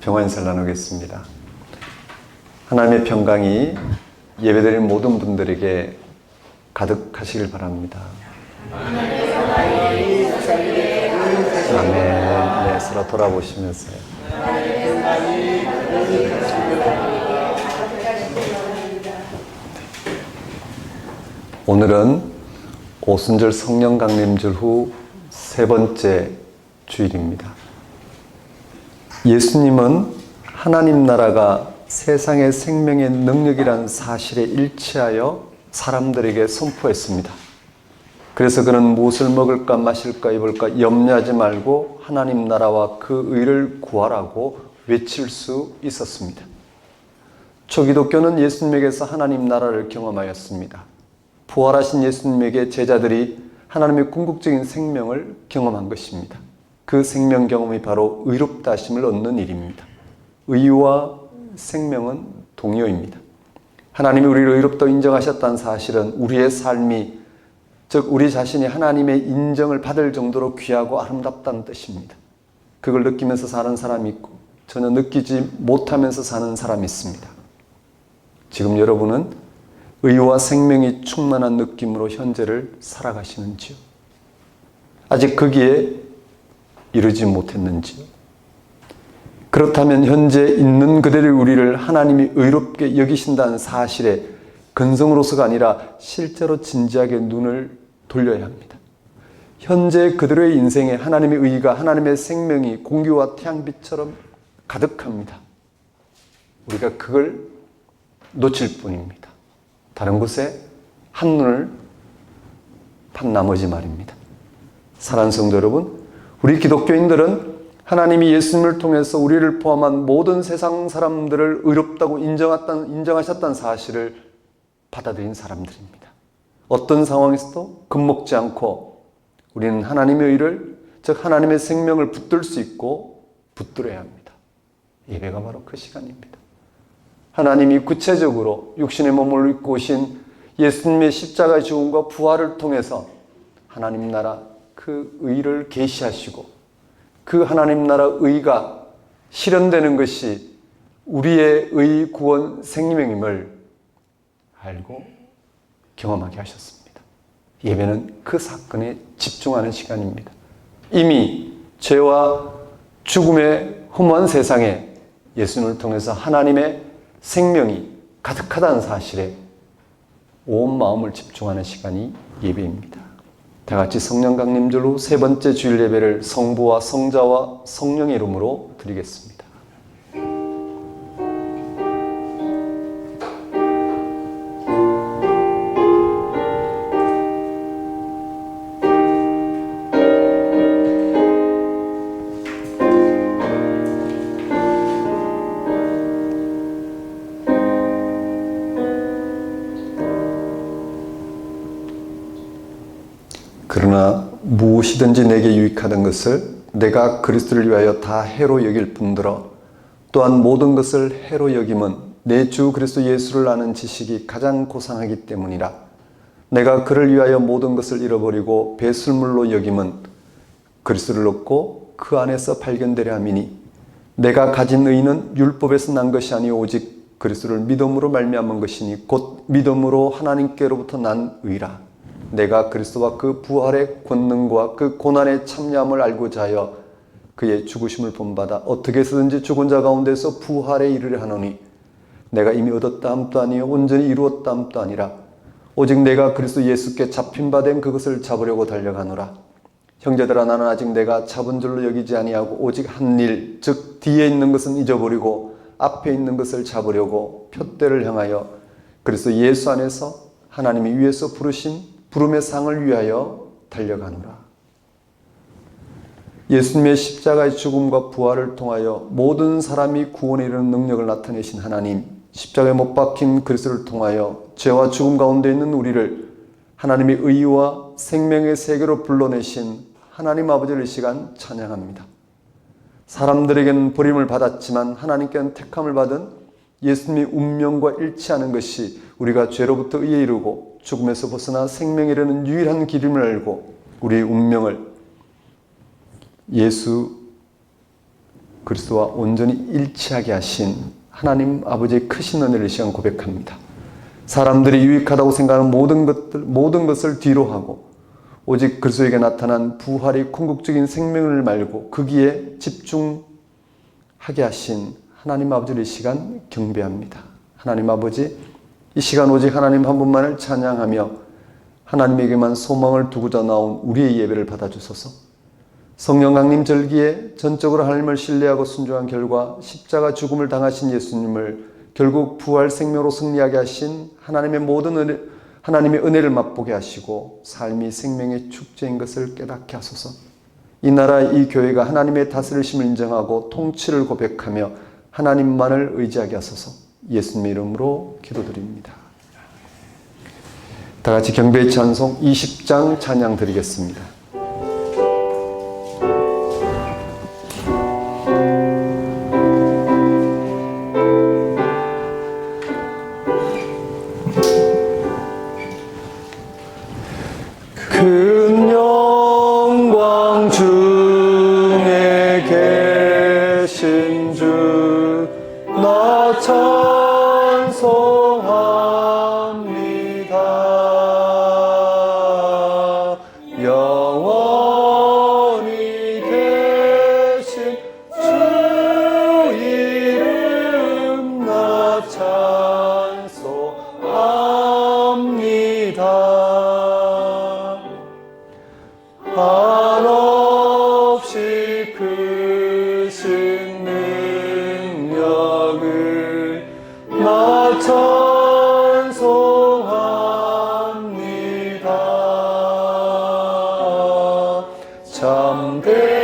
평화 인사를 나누겠습니다. 하나님의 평강이 예배드리는 모든 분들에게 가득하시길 바랍니다. 아멘. 네, 서로 돌아보시면서요. 오늘은 오순절 성령 강림절 후 세 번째 주일입니다. 예수님은 하나님 나라가 세상의 생명의 능력이란 사실에 일치하여 사람들에게 선포했습니다. 그래서 그는 무엇을 먹을까 마실까 입을까 염려하지 말고 하나님 나라와 그 의를 구하라고 외칠 수 있었습니다. 초기독교는 예수님에게서 하나님 나라를 경험하였습니다. 부활하신 예수님에게 제자들이 하나님의 궁극적인 생명을 경험한 것입니다. 그 생명 경험이 바로 의롭다 하심을 얻는 일입니다. 의와 생명은 동요입니다. 하나님이 우리를 의롭다고 인정하셨다는 사실은 우리의 삶이, 즉 우리 자신이 하나님의 인정을 받을 정도로 귀하고 아름답다는 뜻입니다. 그걸 느끼면서 사는 사람이 있고 전혀 느끼지 못하면서 사는 사람이 있습니다. 지금 여러분은 의와 생명이 충만한 느낌으로 현재를 살아가시는지요? 아직 거기에 이르지 못했는지요? 그렇다면 현재 있는 그대로 우리를 하나님이 의롭게 여기신다는 사실에 근성으로서가 아니라 실제로 진지하게 눈을 돌려야 합니다. 현재 그대로의 인생에 하나님의 의가, 하나님의 생명이 공기와 태양빛처럼 가득합니다. 우리가 그걸 놓칠 뿐입니다. 다른 곳에 한눈을 판 나머지 말입니다. 사랑하는 성도 여러분, 우리 기독교인들은 하나님이 예수님을 통해서 우리를 포함한 모든 세상 사람들을 의롭다고 인정하셨다는 사실을 받아들인 사람들입니다. 어떤 상황에서도 겁먹지 않고 우리는 하나님의 의를, 즉 하나님의 생명을 붙들 수 있고 붙들어야 합니다. 예배가 바로 그 시간입니다. 하나님이 구체적으로 육신의 몸을 입고 오신 예수님의 십자가의 죽음과 부활을 통해서 하나님 나라 그 의를 계시하시고 그 하나님 나라 의가 실현되는 것이 우리의 의, 구원, 생명임을 알고 경험하게 하셨습니다. 예배는 그 사건에 집중하는 시간입니다. 이미 죄와 죽음의 험한 세상에 예수님을 통해서 하나님의 생명이 가득하다는 사실에 온 마음을 집중하는 시간이 예배입니다. 다 같이 성령 강림절 후 세 번째 주일 예배를 성부와 성자와 성령의 이름으로 드리겠습니다. 그러나 무엇이든지 내게 유익하던 것을 내가 그리스도를 위하여 다 해로 여길 뿐더러 또한 모든 것을 해로 여김은 내 주 그리스도 예수를 아는 지식이 가장 고상하기 때문이라. 내가 그를 위하여 모든 것을 잃어버리고 배설물로 여김은 그리스도를 얻고 그 안에서 발견되려 함이니 내가 가진 의는 율법에서 난 것이 아니오 오직 그리스도를 믿음으로 말미암은 것이니 곧 믿음으로 하나님께로부터 난 의라. 내가 그리스도와 그 부활의 권능과 그 고난의 참여함을 알고자 하여 그의 죽으심을 본받아 어떻게 해서든지 죽은 자 가운데서 부활에 이르려 하노니 내가 이미 얻었다 함도 아니요 온전히 이루었다 함도 아니라 오직 내가 그리스도 예수께 잡힌 바 된 그것을 잡으려고 달려가노라. 형제들아, 나는 아직 내가 잡은 줄로 여기지 아니하고 오직 한 일, 즉 뒤에 있는 것은 잊어버리고 앞에 있는 것을 잡으려고 푯대를 향하여 그리스도 예수 안에서 하나님이 위에서 부르신 부름의 상을 위하여 달려가노라. 예수님의 십자가의 죽음과 부활을 통하여 모든 사람이 구원에 이르는 능력을 나타내신 하나님, 십자가에 못 박힌 그리스도를 통하여 죄와 죽음 가운데 있는 우리를 하나님의 의와 생명의 세계로 불러내신 하나님 아버지를 이 시간 찬양합니다. 사람들에게는 버림을 받았지만 하나님께는 택함을 받은 예수님의 운명과 일치하는 것이 우리가 죄로부터 의에 이르고 죽음에서 벗어나 생명에 이르는 유일한 길임을 알고 우리의 운명을 예수 그리스도와 온전히 일치하게 하신 하나님 아버지의 크신 은혜를 이 시간 고백합니다. 사람들이 유익하다고 생각하는 모든 것을 뒤로 하고 오직 그리스도에게 나타난 부활의 궁극적인 생명을 말고 거기에 집중하게 하신 하나님 아버지를 이 시간 경배합니다. 하나님 아버지, 이 시간 오직 하나님 한 분만을 찬양하며 하나님에게만 소망을 두고자 나온 우리의 예배를 받아주소서. 성령 강림 절기에 전적으로 하나님을 신뢰하고 순종한 결과 십자가 죽음을 당하신 예수님을 결국 부활 생명으로 승리하게 하신 하나님의 하나님의 은혜를 맛보게 하시고 삶이 생명의 축제인 것을 깨닫게 하소서. 이 나라, 이 교회가 하나님의 다스리심을 인정하고 통치를 고백하며 하나님만을 의지하게 하소서. 예수님의 이름으로 기도드립니다. 다 같이 경배의 찬송 20장 찬양 드리겠습니다. 큰 영광 중에 계신 주 나 찬송합니다. 영원히 계신 주 이름 나 찬송합니다. 한없이 크신 능력을 나 찬송합니다.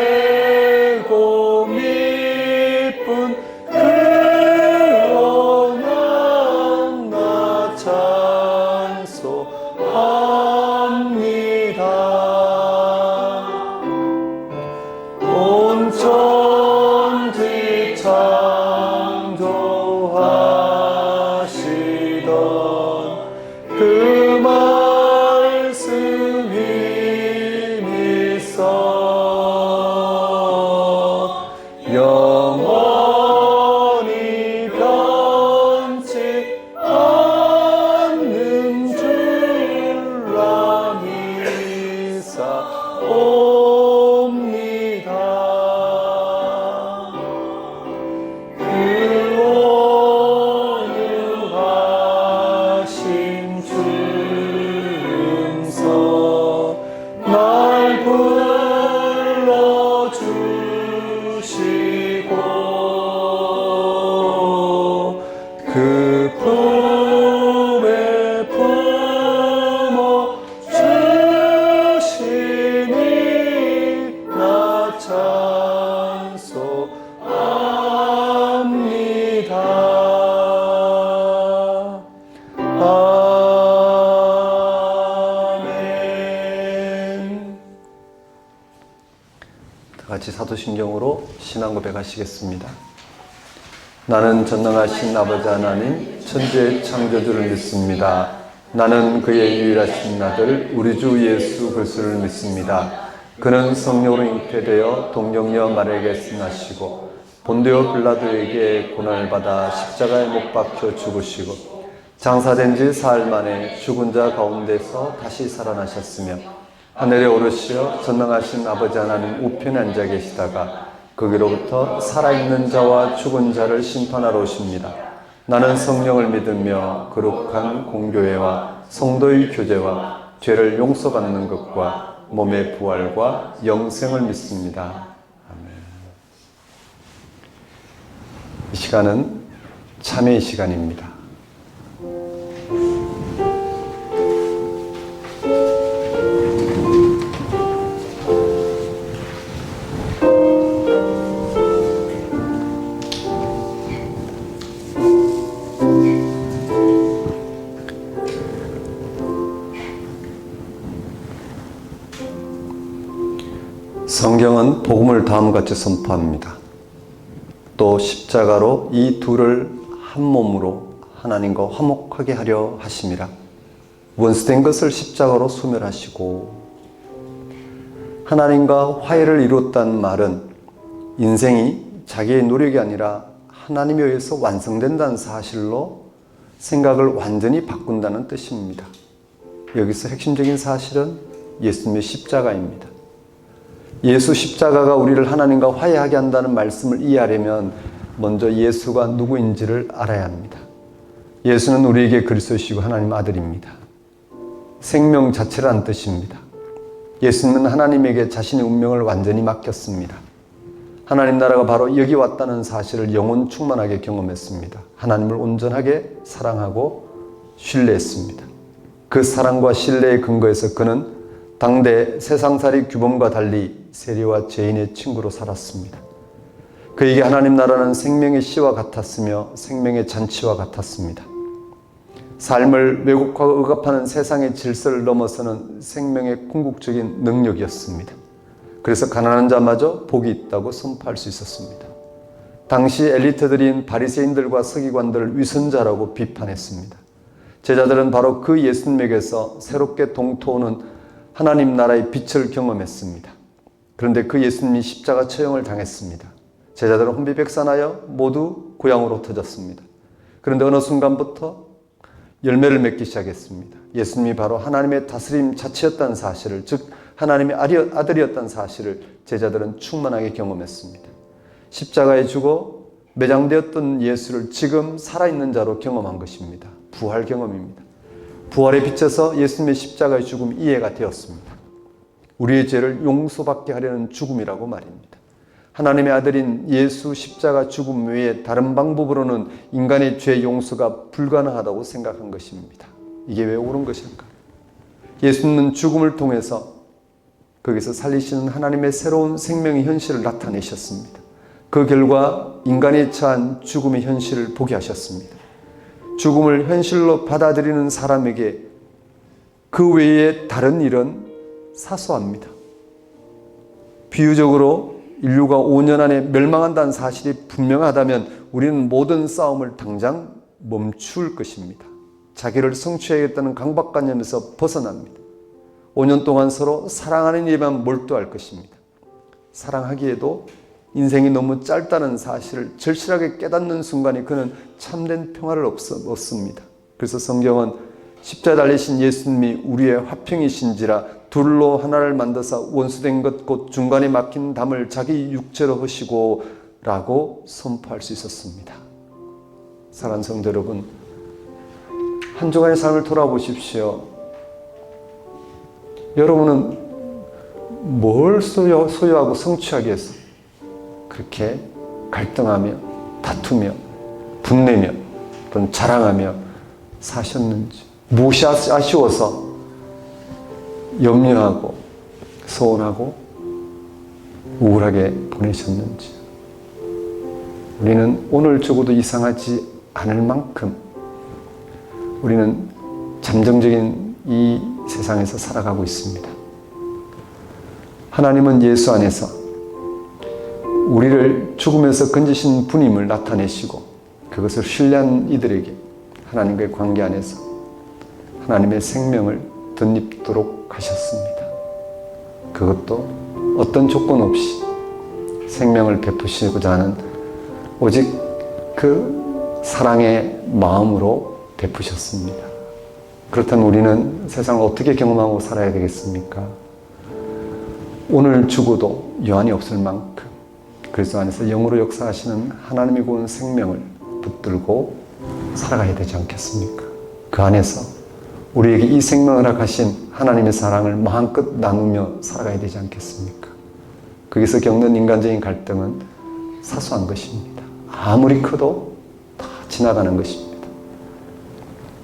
참되고 미쁜 그 언약 나 찬송합니다. 온 천지 창조하시던 그 말씀 힘이 있어 영원히 변치 않는 줄라 믿사옵니다. 그 온유하신 주 음성 날 불러주시고 그 품에 품어 주시니 나 찬송합니다. 아멘. 다 같이 사도신경으로 신앙 고백하시겠습니다. 나는 전능하신 아버지 하나님 천지의 창조주를 믿습니다. 나는 그의 유일하신 아들 우리 주 예수 그리스도를 믿습니다. 그는 성령으로 잉태되어 동정녀 마리아에게 승하시고 본디오 빌라도에게 고난을 받아 십자가에 못 박혀 죽으시고 장사된 지 사흘 만에 죽은 자 가운데서 다시 살아나셨으며 하늘에 오르시어 전능하신 아버지 하나님 우편에 앉아 계시다가 거기로부터 살아있는 자와 죽은 자를 심판하러 오십니다. 나는 성령을 믿으며 거룩한 공교회와 성도의 교제와 죄를 용서받는 것과 몸의 부활과 영생을 믿습니다. 아멘. 이 시간은 참회의 시간입니다. 성경은 복음을 다음과 같이 선포합니다. 또 십자가로 이 둘을 한 몸으로 하나님과 화목하게 하려 하심이라. 원수된 것을 십자가로 소멸하시고 하나님과 화해를 이뤘다는 말은 인생이 자기의 노력이 아니라 하나님에 의해서 완성된다는 사실로 생각을 완전히 바꾼다는 뜻입니다. 여기서 핵심적인 사실은 예수님의 십자가입니다. 예수 십자가가 우리를 하나님과 화해하게 한다는 말씀을 이해하려면 먼저 예수가 누구인지를 알아야 합니다. 예수는 우리에게 그리스도시고 하나님 아들입니다. 생명 자체라는 뜻입니다. 예수님은 하나님에게 자신의 운명을 완전히 맡겼습니다. 하나님 나라가 바로 여기 왔다는 사실을 영혼 충만하게 경험했습니다. 하나님을 온전하게 사랑하고 신뢰했습니다. 그 사랑과 신뢰의 근거에서 그는 당대 세상살이 규범과 달리 세리와 죄인의 친구로 살았습니다. 그에게 하나님 나라는 생명의 씨와 같았으며 생명의 잔치와 같았습니다. 삶을 왜곡하고 억압하는 세상의 질서를 넘어서는 생명의 궁극적인 능력이었습니다. 그래서 가난한 자마저 복이 있다고 선포할 수 있었습니다. 당시 엘리트들인 바리새인들과 서기관들을 위선자라고 비판했습니다. 제자들은 바로 그 예수님에게서 새롭게 동토하는 하나님 나라의 빛을 경험했습니다. 그런데 그 예수님이 십자가 처형을 당했습니다. 제자들은 혼비백산하여 모두 고향으로 흩어졌습니다. 그런데 어느 순간부터 열매를 맺기 시작했습니다. 예수님이 바로 하나님의 다스림 자체였다는 사실을, 즉 하나님의 아들이었다는 사실을 제자들은 충만하게 경험했습니다. 십자가에 죽어 매장되었던 예수를 지금 살아있는 자로 경험한 것입니다. 부활 경험입니다. 부활의 빛에서 예수님의 십자가의 죽음이 이해가 되었습니다. 우리의 죄를 용서받게 하려는 죽음이라고 말입니다. 하나님의 아들인 예수 십자가 죽음 외에 다른 방법으로는 인간의 죄 용서가 불가능하다고 생각한 것입니다. 이게 왜 옳은 것일까? 예수님은 죽음을 통해서 거기서 살리시는 하나님의 새로운 생명의 현실을 나타내셨습니다. 그 결과 인간이 처한 죽음의 현실을 보게 하셨습니다. 죽음을 현실로 받아들이는 사람에게 그 외에 다른 일은 사소합니다. 비유적으로 인류가 5년 안에 멸망한다는 사실이 분명하다면 우리는 모든 싸움을 당장 멈출 것입니다. 자기를 성취해야겠다는 강박관념에서 벗어납니다. 5년 동안 서로 사랑하는 일에만 몰두할 것입니다. 사랑하기에도 인생이 너무 짧다는 사실을 절실하게 깨닫는 순간에 그는 참된 평화를 얻습니다. 그래서 성경은 십자가에 달리신 예수님이 우리의 화평이신지라 둘로 하나를 만드사 원수된 것 곧 중간에 막힌 담을 자기 육체로 하시고 라고 선포할 수 있었습니다. 사랑하는 성도 여러분, 한 주간의 삶을 돌아보십시오. 여러분은 뭘 소유하고 성취하기 위해서 그렇게 갈등하며 다투며 분내며 또는 자랑하며 사셨는지, 무엇이 아쉬워서 염려하고 서운하고 우울하게 보내셨는지, 우리는 오늘 적어도 이상하지 않을 만큼 우리는 잠정적인 이 세상에서 살아가고 있습니다. 하나님은 예수 안에서 우리를 죽음에서 건지신 분임을 나타내시고 그것을 신뢰한 이들에게 하나님과의 관계 안에서 하나님의 생명을 덧입도록 하셨습니다. 그것도 어떤 조건 없이 생명을 베푸시고자 하는 오직 그 사랑의 마음으로 베푸셨습니다. 그렇다면 우리는 세상을 어떻게 경험하고 살아야 되겠습니까? 오늘 죽어도 여한이 없을 만큼 그리스도 안에서 영으로 역사하시는 하나님이 고운 생명을 붙들고 살아가야 되지 않겠습니까? 그 안에서 우리에게 이 생명을 허락하신 하나님의 사랑을 마음껏 나누며 살아가야 되지 않겠습니까? 거기서 겪는 인간적인 갈등은 사소한 것입니다. 아무리 커도 다 지나가는 것입니다.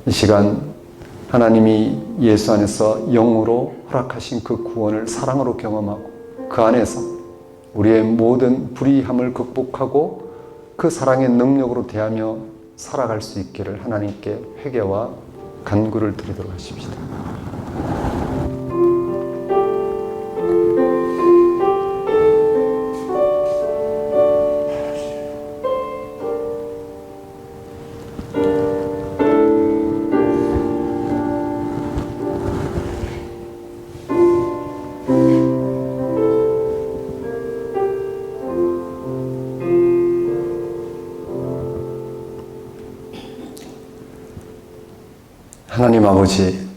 이 시간 하나님이 예수 안에서 영으로 허락하신 그 구원을 사랑으로 경험하고 그 안에서 우리의 모든 불의함을 극복하고 그 사랑의 능력으로 대하며 살아갈 수 있기를 하나님께 회개와 간구를 드리도록 하십시다. 하나님 아버지,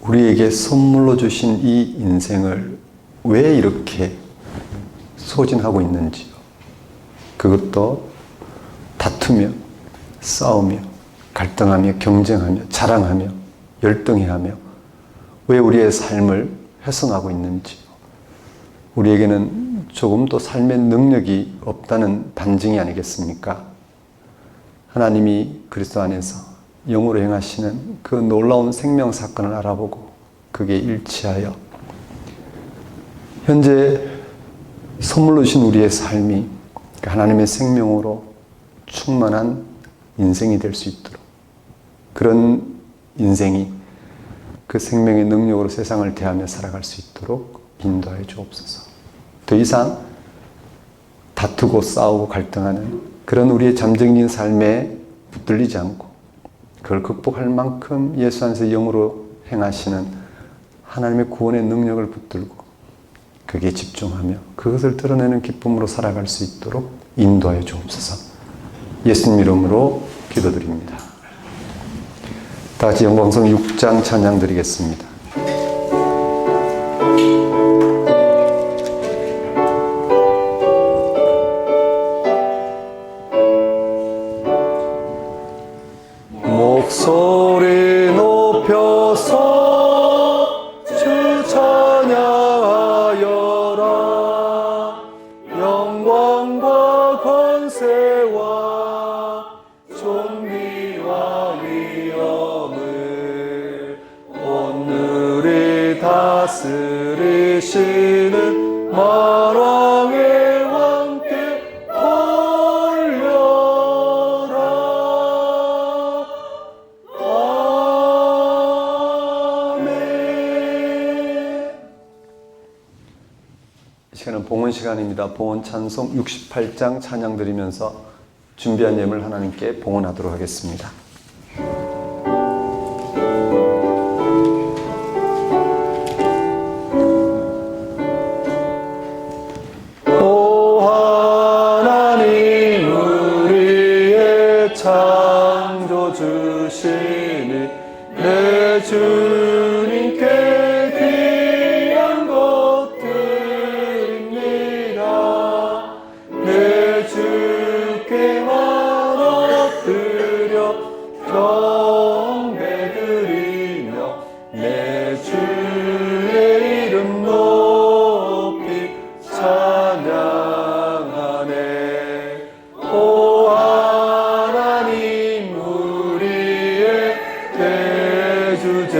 우리에게 선물로 주신 이 인생을 왜 이렇게 소진하고 있는지요. 그것도 다투며, 싸우며, 갈등하며, 경쟁하며, 자랑하며, 열등해하며 왜 우리의 삶을 훼손하고 있는지요. 우리에게는 조금도 삶의 능력이 없다는 반증이 아니겠습니까? 하나님이 그리스도 안에서 영으로 행하시는 그 놀라운 생명 사건을 알아보고 그게 일치하여 현재 선물로 주신 우리의 삶이 하나님의 생명으로 충만한 인생이 될 수 있도록, 그런 인생이 그 생명의 능력으로 세상을 대하며 살아갈 수 있도록 인도하여 주옵소서. 더 이상 다투고 싸우고 갈등하는 그런 우리의 잠정적인 삶에 붙들리지 않고 그걸 극복할 만큼 예수 안에서 영으로 행하시는 하나님의 구원의 능력을 붙들고 그게 집중하며 그것을 드러내는 기쁨으로 살아갈 수 있도록 인도하여 주옵소서. 예수님 이름으로 기도드립니다. 다 같이 영광성 6장 찬양 드리겠습니다. 목소리 높여서 주 찬양하여라. 영광과 권세와 존귀와 위엄을 오늘이 다스리시는 만왕의 왕께 돌려라. 이 시간은 봉헌 시간입니다. 봉헌 찬송 68장 찬양 드리면서 준비한 예물 하나님께 봉헌하도록 하겠습니다. 오 하나님 우리의 창조 주시니 내 주님께 귀한 것 드립니다. 내 주께만 엎드려 경배드리며 내 주의 이름 높이 찬양하네. 오 하나님 우리의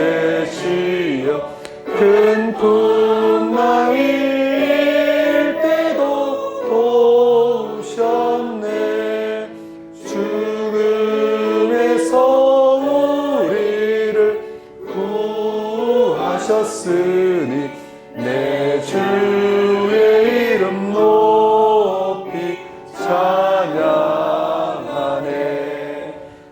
대주제시여 큰 풍랑일 때도 도우셨네. 죽음에서 우리를 구하셨으니 내 주의 이름 높이 찬양하네.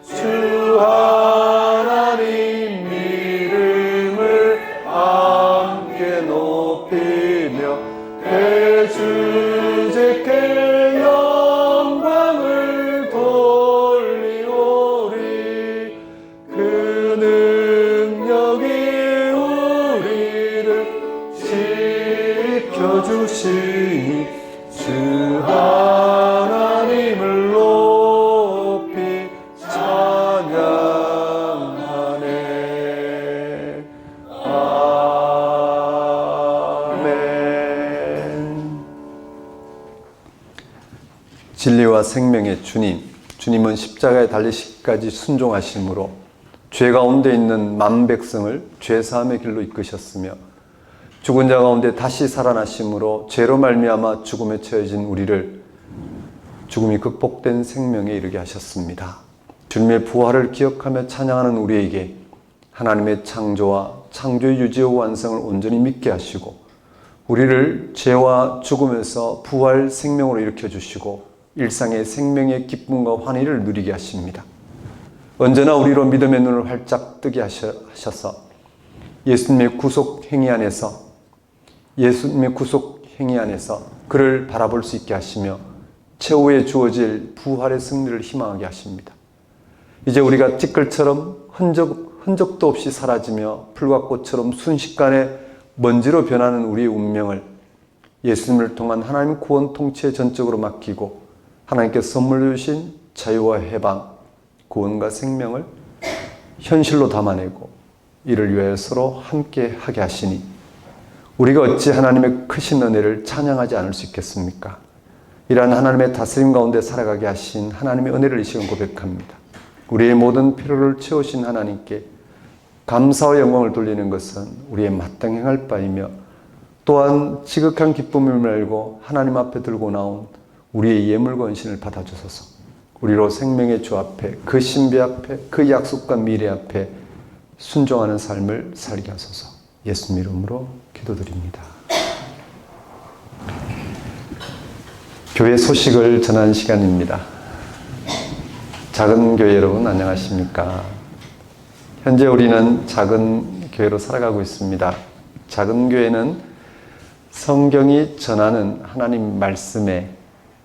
주 하나님 이름을 함께 높이며 대주제께 영광을 돌리오리. 그 능력이 우리를 지켜주시니 주 하나님을 높이 찬양하네. 아멘. 진리와 생명의 주님, 주님은 십자가에 달리시기까지 순종하심으로 죄 가운데 있는 만 백성을 죄사함의 길로 이끄셨으며 죽은 자 가운데 다시 살아나심으로 죄로 말미암아 죽음에 처해진 우리를 죽음이 극복된 생명에 이르게 하셨습니다. 주님의 부활을 기억하며 찬양하는 우리에게 하나님의 창조와 창조의 유지와 완성을 온전히 믿게 하시고 우리를 죄와 죽음에서 부활 생명으로 일으켜 주시고 일상의 생명의 기쁨과 환희를 누리게 하십니다. 언제나 우리로 믿음의 눈을 활짝 뜨게 하셔서 예수님의 구속 행위 안에서 그를 바라볼 수 있게 하시며 최후에 주어질 부활의 승리를 희망하게 하십니다. 이제 우리가 티끌처럼 흔적도 없이 사라지며 풀과 꽃처럼 순식간에 먼지로 변하는 우리의 운명을 예수님을 통한 하나님 구원 통치에 전적으로 맡기고 하나님께서 선물로 주신 자유와 해방, 구원과 생명을 현실로 담아내고 이를 위하여 서로 함께 하게 하시니 우리가 어찌 하나님의 크신 은혜를 찬양하지 않을 수 있겠습니까? 이러한 하나님의 다스림 가운데 살아가게 하신 하나님의 은혜를 이 시간 고백합니다. 우리의 모든 필요를 채우신 하나님께 감사와 영광을 돌리는 것은 우리의 마땅히 행할 바이며 또한 지극한 기쁨을 알고 하나님 앞에 들고 나온 우리의 예물과 헌신을 받아주소서. 우리로 생명의 주 앞에, 그 신비 앞에, 그 약속과 미래 앞에 순종하는 삶을 살게 하소서. 예수님 이름으로 기도드립니다. 교회 소식을 전하는 시간입니다. 작은 교회 여러분 안녕하십니까? 현재 우리는 작은 교회로 살아가고 있습니다. 작은 교회는 성경이 전하는 하나님 말씀에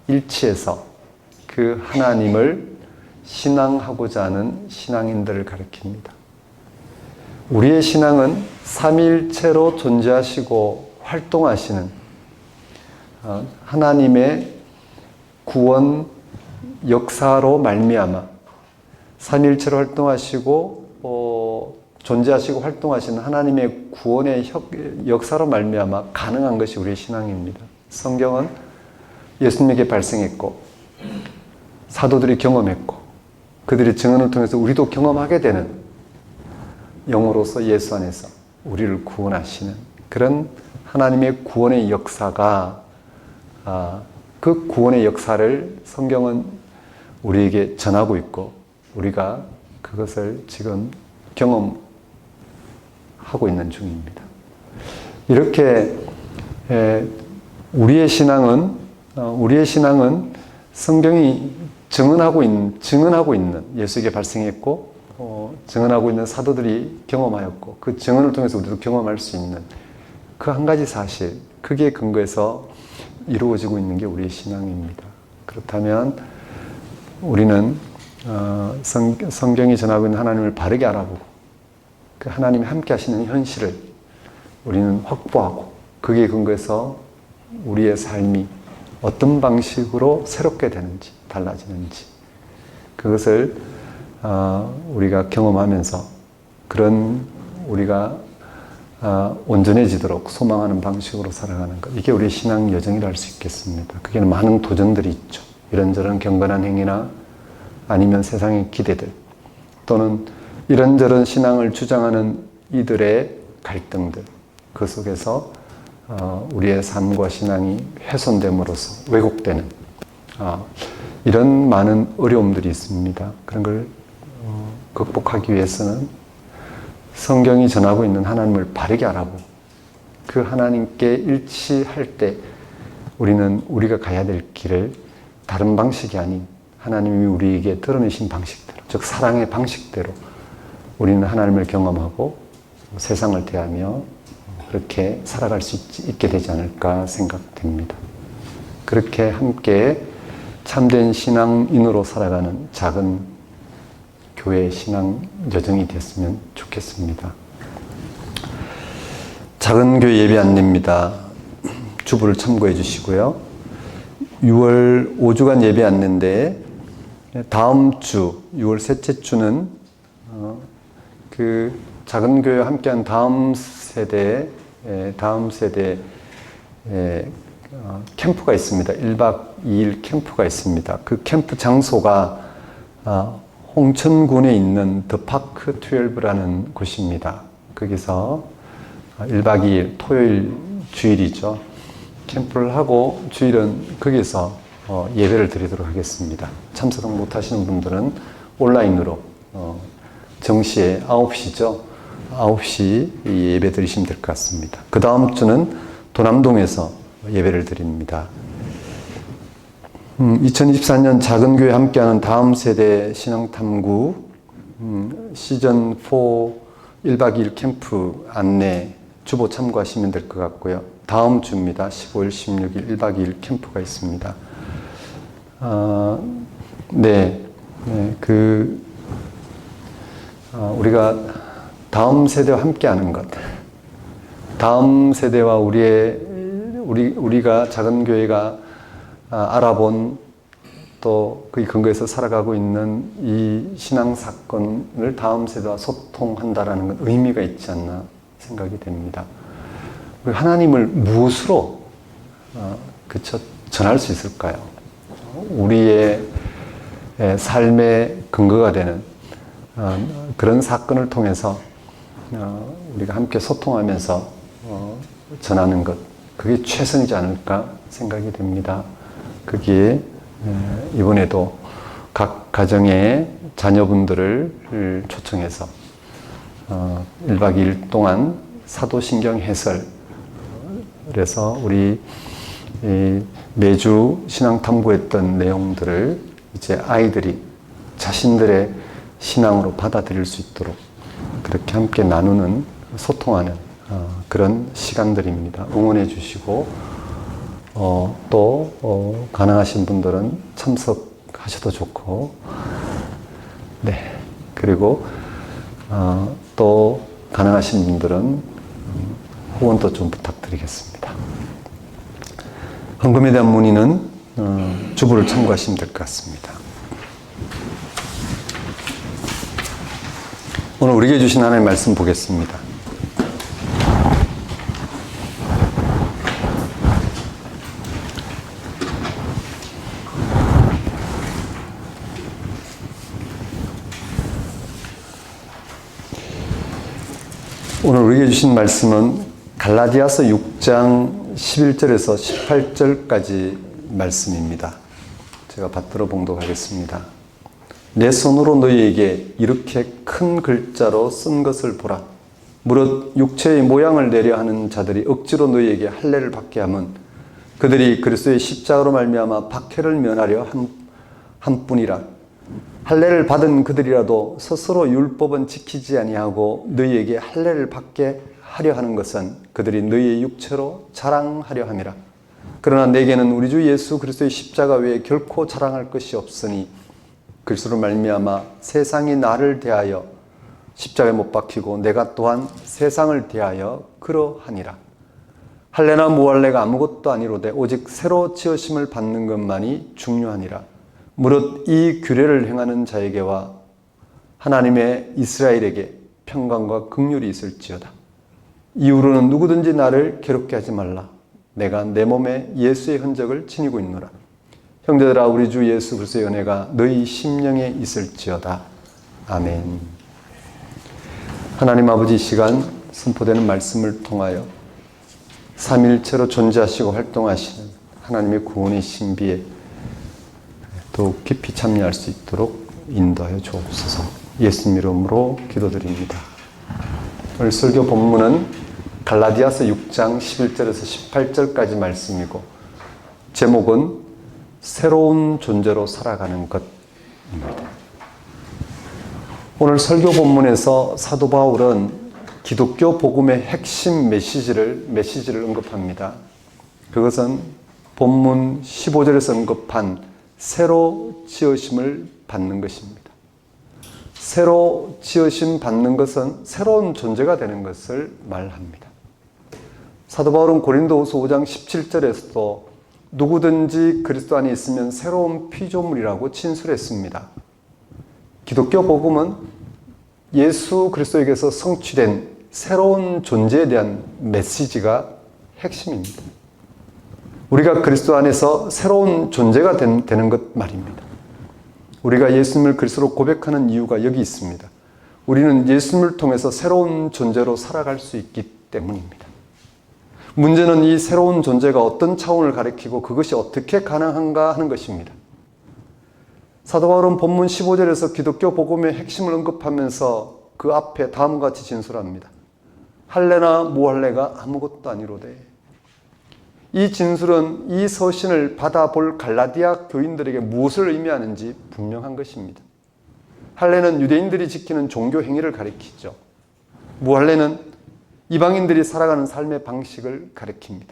일치해서 그 하나님을 신앙하고자 하는 신앙인들을 가리킵니다. 우리의 신앙은 삼위일체로 존재하시고 활동하시는 하나님의 구원 역사로 말미암아 삼위일체로 활동하시고 존재하시고 활동하시는 하나님의 구원의 역사로 말미암아 가능한 것이 우리의 신앙입니다. 성경은 예수님에게 발생했고 사도들이 경험했고 그들의 증언을 통해서 우리도 경험하게 되는 영으로서 예수 안에서 우리를 구원하시는 그런 하나님의 구원의 역사가 그 구원의 역사를 성경은 우리에게 전하고 있고 우리가 그것을 지금 경험하고 있는 중입니다. 이렇게 우리의 신앙은 성경이 증언하고 있는 예수에게 발생했고 증언하고 있는 사도들이 경험하였고 그 증언을 통해서 우리도 경험할 수 있는 그 한 가지 사실 크기에 근거해서 이루어지고 있는 게 우리의 신앙입니다. 그렇다면 우리는 성경이 전하고 있는 하나님을 바르게 알아보고 그 하나님이 함께 하시는 현실을 우리는 확보하고 거기에 근거해서 우리의 삶이 어떤 방식으로 새롭게 되는지 달라지는지 그것을 우리가 경험하면서 그런 우리가 온전해지도록 소망하는 방식으로 살아가는 것 이게 우리의 신앙 여정이라 할 수 있겠습니다. 그게는 많은 도전들이 있죠. 이런저런 경건한 행위나 아니면 세상의 기대들 또는 이런저런 신앙을 주장하는 이들의 갈등들 그 속에서 우리의 삶과 신앙이 훼손됨으로써 왜곡되는 이런 많은 어려움들이 있습니다. 그런 걸 극복하기 위해서는 성경이 전하고 있는 하나님을 바르게 알아보고 그 하나님께 일치할 때 우리는 우리가 가야 될 길을 다른 방식이 아닌 하나님이 우리에게 드러내신 방식대로 즉 사랑의 방식대로 우리는 하나님을 경험하고 세상을 대하며 그렇게 살아갈 수 있게 되지 않을까 생각됩니다. 그렇게 함께 참된 신앙인으로 살아가는 작은 교회의 신앙 여정이 됐으면 좋겠습니다. 작은 교회 예배 안내입니다. 주부를 참고해 주시고요. 6월 5주간 예배 안내인데 다음 주 6월 셋째 주는 그 작은 교회와 함께한 다음 세대 캠프가 있습니다. 1박 2일 캠프가 있습니다. 그 캠프 장소가 홍천군에 있는 더 파크 12라는 곳입니다. 거기서 1박 2일 토요일 주일이죠. 캠프를 하고 주일은 거기서 예배를 드리도록 하겠습니다. 참석 못하시는 분들은 온라인으로 정시에 9시죠. 9시 예배 드리시면 될 것 같습니다. 그 다음 주는 도남동에서 예배를 드립니다. 2024년 작은 교회 함께하는 다음 세대 신앙탐구 시즌 4 1박 2일 캠프 안내 주보 참고하시면 될 것 같고요. 다음 주입니다. 15일, 16일 1박 2일 캠프가 있습니다. 우리가 다음 세대와 함께하는 것, 다음 세대와 우리가 작은 교회가 알아본 또 그 근거에서 살아가고 있는 이 신앙 사건을 다음 세대와 소통한다라는 건 의미가 있지 않나 생각이 됩니다. 하나님을 무엇으로 전할 수 있을까요? 우리의 삶의 근거가 되는 그런 사건을 통해서 우리가 함께 소통하면서 전하는 것, 그게 최선이지 않을까 생각이 됩니다. 거기에 이번에도 각 가정의 자녀분들을 초청해서 1박 2일 동안 사도신경 해설, 그래서 우리 매주 신앙 탐구했던 내용들을 이제 아이들이 자신들의 신앙으로 받아들일 수 있도록 그렇게 함께 나누는, 소통하는 그런 시간들입니다. 응원해 주시고 또 가능하신 분들은 참석하셔도 좋고, 네, 그리고 또 가능하신 분들은 후원도 좀 부탁드리겠습니다. 헌금에 대한 문의는 주부를 참고하시면 될 것 같습니다. 오늘 우리에게 주신 하나님의 말씀 보겠습니다. 오늘 우리에게 주신 말씀은 갈라디아서 6장 11절에서 18절까지 말씀입니다. 제가 받들어 봉독하겠습니다. 내 손으로 너희에게 이렇게 큰 글자로 쓴 것을 보라. 무릇 육체의 모양을 내려 하는 자들이 억지로 너희에게 할례를 받게 하면 그들이 그리스도의 십자가로 말미암아 박해를 면하려 한 뿐이라. 할례를 받은 그들이라도 스스로 율법은 지키지 아니하고 너희에게 할례를 받게 하려 하는 것은 그들이 너희의 육체로 자랑하려 함이라. 그러나 내게는 우리 주 예수 그리스도의 십자가 외에 결코 자랑할 것이 없으니 그리스도로 말미암아 세상이 나를 대하여 십자가에 못 박히고 내가 또한 세상을 대하여 그러하니라. 할례나 무할례가 아무것도 아니로되 오직 새로 지으심을 받는 것만이 중요하니라. 무릇 이 규례를 행하는 자에게와 하나님의 이스라엘에게 평강과 긍휼이 있을지어다. 이후로는 누구든지 나를 괴롭게 하지 말라. 내가 내 몸에 예수의 흔적을 지니고 있노라. 형제들아, 우리 주 예수 그리스도의 은혜가 너희 심령에 있을지어다. 아멘. 하나님 아버지, 이 시간 선포되는 말씀을 통하여 삼위일체로 존재하시고 활동하시는 하나님의 구원의 신비에 더욱 깊이 참여할 수 있도록 인도하여 주옵소서. 예수님 이름으로 기도드립니다. 오늘 설교 본문은 갈라디아서 6장 11절에서 18절까지 말씀이고, 제목은 새로운 존재로 살아가는 것입니다. 오늘 설교 본문에서 사도 바울은 기독교 복음의 핵심 메시지를 언급합니다. 그것은 본문 15절에서 언급한 새로 지으심을 받는 것입니다. 새로 지으심 받는 것은 새로운 존재가 되는 것을 말합니다. 사도 바울은 고린도후서 5장 17절에서도 누구든지 그리스도 안에 있으면 새로운 피조물이라고 진술했습니다. 기독교 복음은 예수 그리스도에게서 성취된 새로운 존재에 대한 메시지가 핵심입니다. 우리가 그리스도 안에서 새로운 존재가 되는 것 말입니다. 우리가 예수님을 그리스도로 고백하는 이유가 여기 있습니다. 우리는 예수님을 통해서 새로운 존재로 살아갈 수 있기 때문입니다. 문제는 이 새로운 존재가 어떤 차원을 가리키고 그것이 어떻게 가능한가 하는 것입니다. 사도 바울은 본문 15절에서 기독교 복음의 핵심을 언급하면서 그 앞에 다음과 같이 진술합니다. 할례나 무할례가 아무것도 아니로되. 이 진술은 이 서신을 받아볼 갈라디아 교인들에게 무엇을 의미하는지 분명한 것입니다. 할례는 유대인들이 지키는 종교 행위를 가리키죠. 무할례는 이방인들이 살아가는 삶의 방식을 가리킵니다.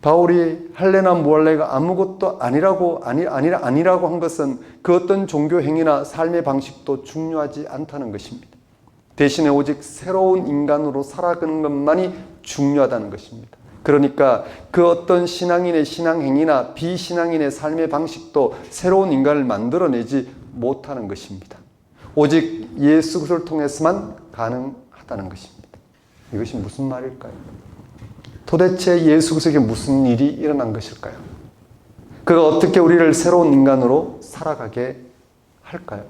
바울이 할례나 무할례가 아무것도 아니라고 한 것은 그 어떤 종교 행위나 삶의 방식도 중요하지 않다는 것입니다. 대신에 오직 새로운 인간으로 살아가는 것만이 중요하다는 것입니다. 그러니까 그 어떤 신앙인의 신앙행위나 비신앙인의 삶의 방식도 새로운 인간을 만들어내지 못하는 것입니다. 오직 예수 그리스도를 통해서만 가능하다는 것입니다. 이것이 무슨 말일까요? 도대체 예수 그리스도에게 무슨 일이 일어난 것일까요? 그가 어떻게 우리를 새로운 인간으로 살아가게 할까요?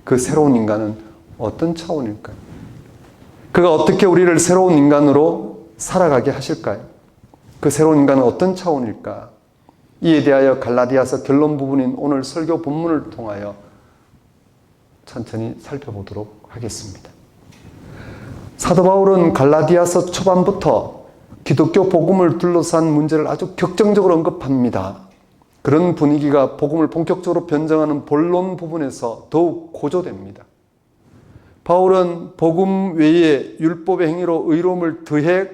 그 새로운 인간은 어떤 차원일까요? 그가 어떻게 우리를 새로운 인간으로 살아가게 하실까요? 그 새로운 인간은 어떤 차원일까? 이에 대하여 갈라디아서 결론 부분인 오늘 설교 본문을 통하여 천천히 살펴보도록 하겠습니다. 사도 바울은 갈라디아서 초반부터 기독교 복음을 둘러싼 문제를 아주 격정적으로 언급합니다. 그런 분위기가 복음을 본격적으로 변정하는 본론 부분에서 더욱 고조됩니다. 바울은 복음 외에 율법의 행위로 의로움을 더해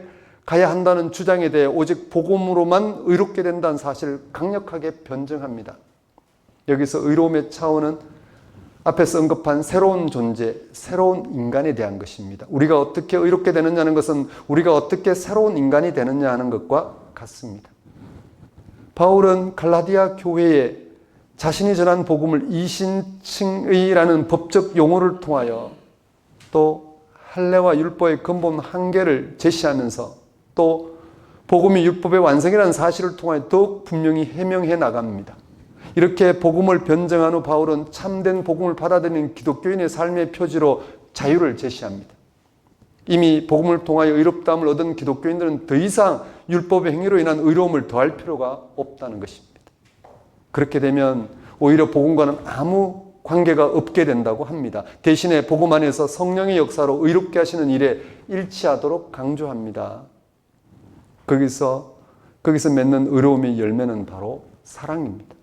가야 한다는 주장에 대해 오직 복음으로만 의롭게 된다는 사실을 강력하게 변증합니다. 여기서 의로움의 차원은 앞에서 언급한 새로운 존재, 새로운 인간에 대한 것입니다. 우리가 어떻게 의롭게 되느냐는 것은 우리가 어떻게 새로운 인간이 되느냐 하는 것과 같습니다. 바울은 갈라디아 교회에 자신이 전한 복음을 이신칭의라는 법적 용어를 통하여 또 할례와 율법의 근본 한계를 제시하면서 또 복음이 율법의 완성이라는 사실을 통하여 더욱 분명히 해명해 나갑니다. 이렇게 복음을 변증한 후 바울은 참된 복음을 받아들이는 기독교인의 삶의 표지로 자유를 제시합니다. 이미 복음을 통하여 의롭다함을 얻은 기독교인들은 더 이상 율법의 행위로 인한 의로움을 더할 필요가 없다는 것입니다. 그렇게 되면 오히려 복음과는 아무 관계가 없게 된다고 합니다. 대신에 복음 안에서 성령의 역사로 의롭게 하시는 일에 일치하도록 강조합니다. 거기서 맺는 의로움의 열매는 바로 사랑입니다.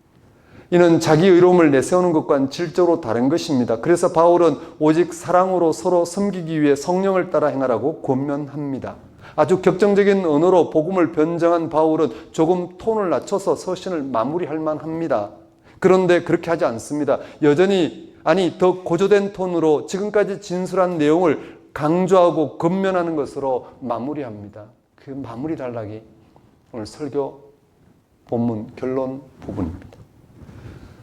이는 자기 의로움을 내세우는 것과는 질적으로 다른 것입니다. 그래서 바울은 오직 사랑으로 서로 섬기기 위해 성령을 따라 행하라고 권면합니다. 아주 격정적인 언어로 복음을 변정한 바울은 조금 톤을 낮춰서 서신을 마무리할 만합니다. 그런데 그렇게 하지 않습니다. 여전히 더 고조된 톤으로 지금까지 진술한 내용을 강조하고 권면하는 것으로 마무리합니다. 그 마무리 단락이 오늘 설교 본문 결론 부분입니다.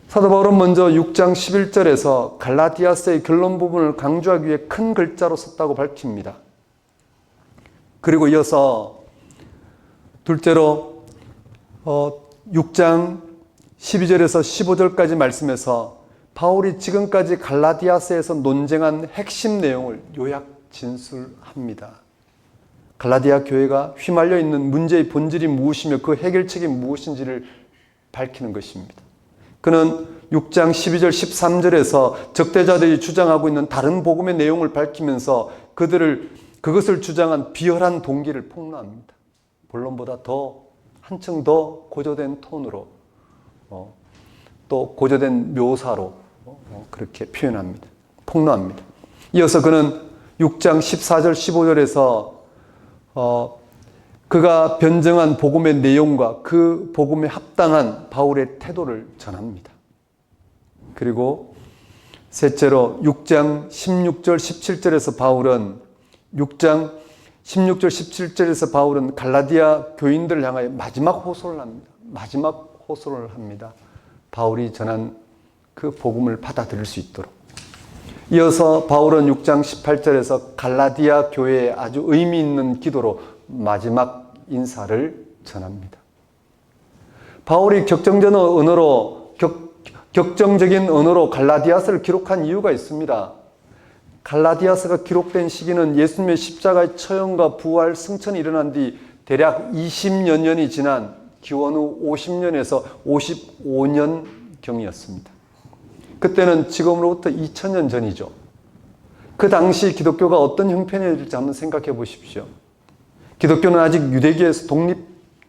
사도 바울은 먼저 6장 11절에서 갈라디아서의 결론 부분을 강조하기 위해 큰 글자로 썼다고 밝힙니다. 그리고 이어서 둘째로 6장 12절에서 15절까지 말씀에서 바울이 지금까지 갈라디아서에서 논쟁한 핵심 내용을 요약 진술합니다. 갈라디아 교회가 휘말려 있는 문제의 본질이 무엇이며 그 해결책이 무엇인지를 밝히는 것입니다. 그는 6장 12절 13절에서 적대자들이 주장하고 있는 다른 복음의 내용을 밝히면서 그것을 주장한 비열한 동기를 폭로합니다. 본론보다 한층 더 고조된 톤으로 또 고조된 묘사로 그렇게 표현합니다. 폭로합니다. 이어서 그는 6장 14절 15절에서 그가 변증한 복음의 내용과 그 복음에 합당한 바울의 태도를 전합니다. 그리고 셋째로 6장 16절 17절에서 바울은 6장 16절 17절에서 바울은 갈라디아 교인들을 향하여 마지막 호소를 합니다. 마지막 호소를 합니다. 바울이 전한 그 복음을 받아들일 수 있도록. 이어서 바울은 6장 18절에서 갈라디아 교회에 아주 의미 있는 기도로 마지막 인사를 전합니다. 바울이 격정적인 언어로 갈라디아서를 기록한 이유가 있습니다. 갈라디아서가 기록된 시기는 예수님의 십자가의 처형과 부활 승천이 일어난 뒤 대략 20여 년이 지난 기원 후 50년에서 55년경이었습니다. 그때는 지금으로부터 2000년 전이죠. 그 당시 기독교가 어떤 형편이었을지 한번 생각해 보십시오. 기독교는 아직 유대교에서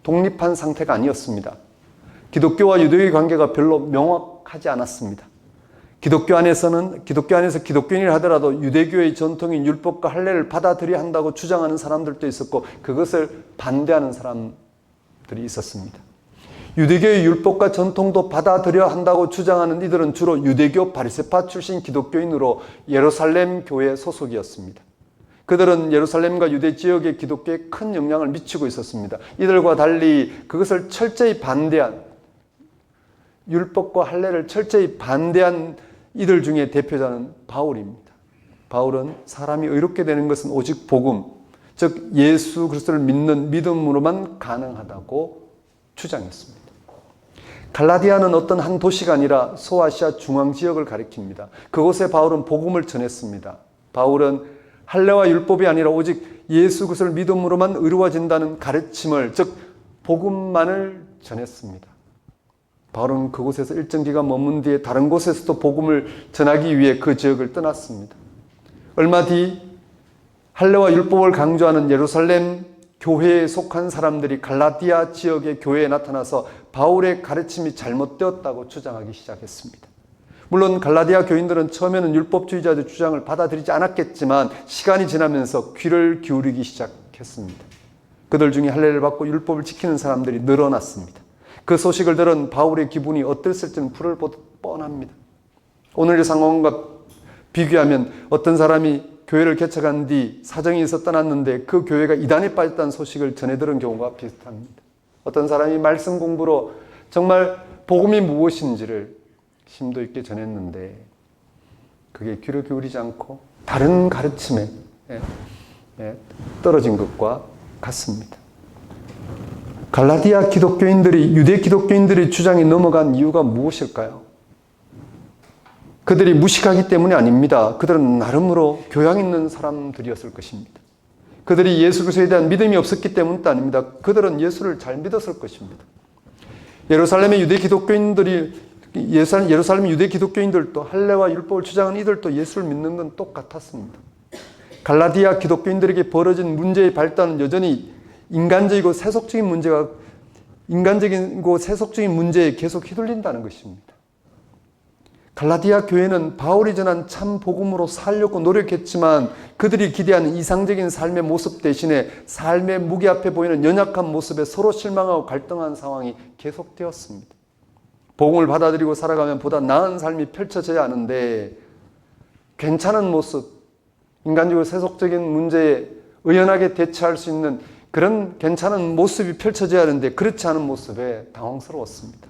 독립한 상태가 아니었습니다. 기독교와 유대교의 관계가 별로 명확하지 않았습니다. 기독교 안에서 기독교인이라 하더라도 유대교의 전통인 율법과 할례를 받아들여야 한다고 주장하는 사람들도 있었고 그것을 반대하는 사람들이 있었습니다. 유대교의 율법과 전통도 받아들여야 한다고 주장하는 이들은 주로 유대교 바리새파 출신 기독교인으로 예루살렘 교회 소속이었습니다. 그들은 예루살렘과 유대 지역의 기독교에 큰 영향을 미치고 있었습니다. 이들과 달리 그것을 철저히 반대한, 율법과 할례를 철저히 반대한 이들 중에 대표자는 바울입니다. 바울은 사람이 의롭게 되는 것은 오직 복음, 즉 예수 그리스도를 믿는 믿음으로만 가능하다고 주장했습니다. 갈라디아는 어떤 한 도시가 아니라 소아시아 중앙 지역을 가리킵니다. 그곳에 바울은 복음을 전했습니다. 바울은 할례와 율법이 아니라 오직 예수 그리스도를 믿음으로만 의로워진다는 가르침을, 즉 복음만을 전했습니다. 바울은 그곳에서 일정 기간 머문 뒤에 다른 곳에서도 복음을 전하기 위해 그 지역을 떠났습니다. 얼마 뒤 할례와 율법을 강조하는 예루살렘 교회에 속한 사람들이 갈라디아 지역의 교회에 나타나서 바울의 가르침이 잘못되었다고 주장하기 시작했습니다. 물론 갈라디아 교인들은 처음에는 율법주의자들의 주장을 받아들이지 않았겠지만 시간이 지나면서 귀를 기울이기 시작했습니다. 그들 중에 할례를 받고 율법을 지키는 사람들이 늘어났습니다. 그 소식을 들은 바울의 기분이 어땠을지는 불을 보듯 뻔합니다. 오늘의 상황과 비교하면 어떤 사람이 교회를 개척한 뒤 사정이 있어 떠났는데 그 교회가 이단에 빠졌다는 소식을 전해 들은 경우가 비슷합니다. 어떤 사람이 말씀 공부로 정말 복음이 무엇인지를 심도 있게 전했는데 그게 귀를 기울이지 않고 다른 가르침에 떨어진 것과 같습니다. 갈라디아 기독교인들이 유대 기독교인들의 주장에 넘어간 이유가 무엇일까요? 그들이 무식하기 때문이 아닙니다. 그들은 나름으로 교양 있는 사람들이었을 것입니다. 그들이 예수 그리스도에 대한 믿음이 없었기 때문도 아닙니다. 그들은 예수를 잘 믿었을 것입니다. 예루살렘의 유대 기독교인들도 할례와 율법을 주장한 이들도 예수를 믿는 건 똑같았습니다. 갈라디아 기독교인들에게 벌어진 문제의 발단은 여전히 인간적이고 세속적인 문제에 계속 휘둘린다는 것입니다. 갈라디아 교회는 바울이 전한 참 복음으로 살려고 노력했지만 그들이 기대하는 이상적인 삶의 모습 대신에 삶의 무게 앞에 보이는 연약한 모습에 서로 실망하고 갈등한 상황이 계속되었습니다. 복음을 받아들이고 살아가면 보다 나은 삶이 펼쳐져야 하는데 괜찮은 모습, 인간적으로 세속적인 문제에 의연하게 대처할 수 있는 그런 괜찮은 모습이 펼쳐져야 하는데 그렇지 않은 모습에 당황스러웠습니다.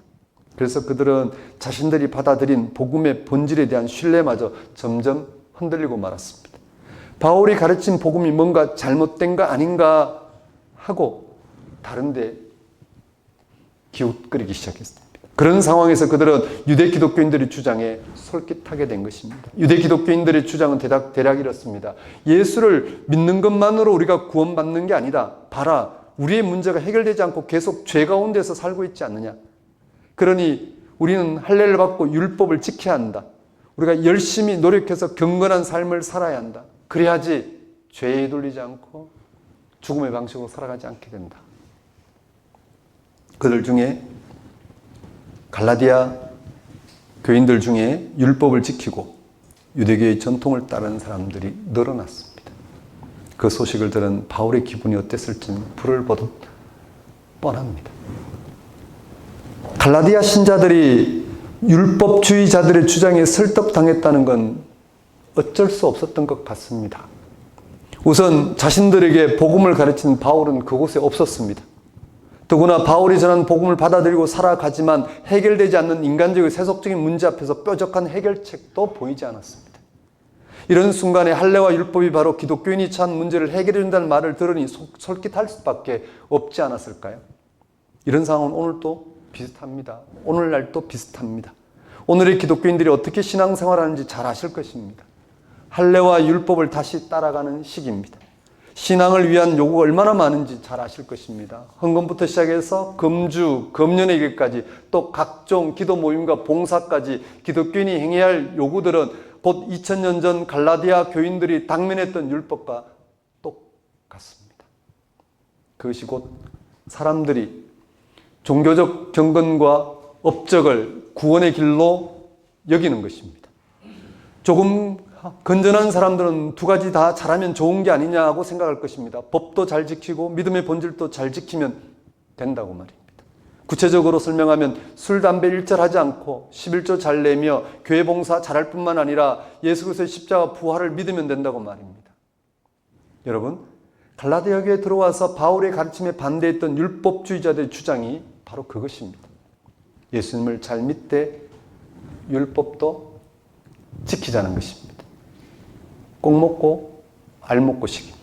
그래서 그들은 자신들이 받아들인 복음의 본질에 대한 신뢰마저 점점 흔들리고 말았습니다. 바울이 가르친 복음이 뭔가 잘못된 거 아닌가 하고 다른 데 기웃거리기 시작했습니다. 그런 상황에서 그들은 유대 기독교인들의 주장에 솔깃하게 된 것입니다. 유대 기독교인들의 주장은 대략 이렇습니다. 예수를 믿는 것만으로 우리가 구원받는 게 아니다. 봐라, 우리의 문제가 해결되지 않고 계속 죄 가운데서 살고 있지 않느냐. 그러니 우리는 할례를 받고 율법을 지켜야 한다. 우리가 열심히 노력해서 경건한 삶을 살아야 한다. 그래야지 죄에 휘둘리지 않고 죽음의 방식으로 살아가지 않게 된다. 그들 중에 갈라디아 교인들 중에 율법을 지키고 유대교의 전통을 따르는 사람들이 늘어났습니다. 그 소식을 들은 바울의 기분이 어땠을지는 불을 보듯 뻔합니다. 갈라디아 신자들이 율법주의자들의 주장에 설득당했다는 건 어쩔 수 없었던 것 같습니다. 우선 자신들에게 복음을 가르치는 바울은 그곳에 없었습니다. 더구나 바울이 전한 복음을 받아들이고 살아가지만 해결되지 않는 인간적인 세속적인 문제 앞에서 뾰족한 해결책도 보이지 않았습니다. 이런 순간에 할례와 율법이 바로 기독교인이 처한 문제를 해결해 준다는 말을 들으니 솔깃할 수밖에 없지 않았을까요? 이런 상황은 오늘도 비슷합니다. 오늘날도 비슷합니다. 오늘의 기독교인들이 어떻게 신앙생활하는지 잘 아실 것입니다. 할례와 율법을 다시 따라가는 시기입니다. 신앙을 위한 요구가 얼마나 많은지 잘 아실 것입니다. 헌금부터 시작해서 금주, 금년의 길까지 또 각종 기도 모임과 봉사까지 기독교인이 행해야 할 요구들은 곧 2000년 전 갈라디아 교인들이 당면했던 율법과 똑같습니다. 그것이 곧 사람들이 종교적 경건과 업적을 구원의 길로 여기는 것입니다. 조금 건전한 사람들은 두 가지 다 잘하면 좋은 게 아니냐고 생각할 것입니다. 법도 잘 지키고 믿음의 본질도 잘 지키면 된다고 말입니다. 구체적으로 설명하면 술, 담배 일절하지 않고 11조 잘 내며 교회 봉사 잘할 뿐만 아니라 예수 그리스도의 십자가 부활을 믿으면 된다고 말입니다. 여러분, 갈라디아 교회에 들어와서 바울의 가르침에 반대했던 율법주의자들의 주장이 바로 그것입니다. 예수님을 잘 믿되 율법도 지키자는 것입니다. 꼭 먹고 알 먹고식입니다.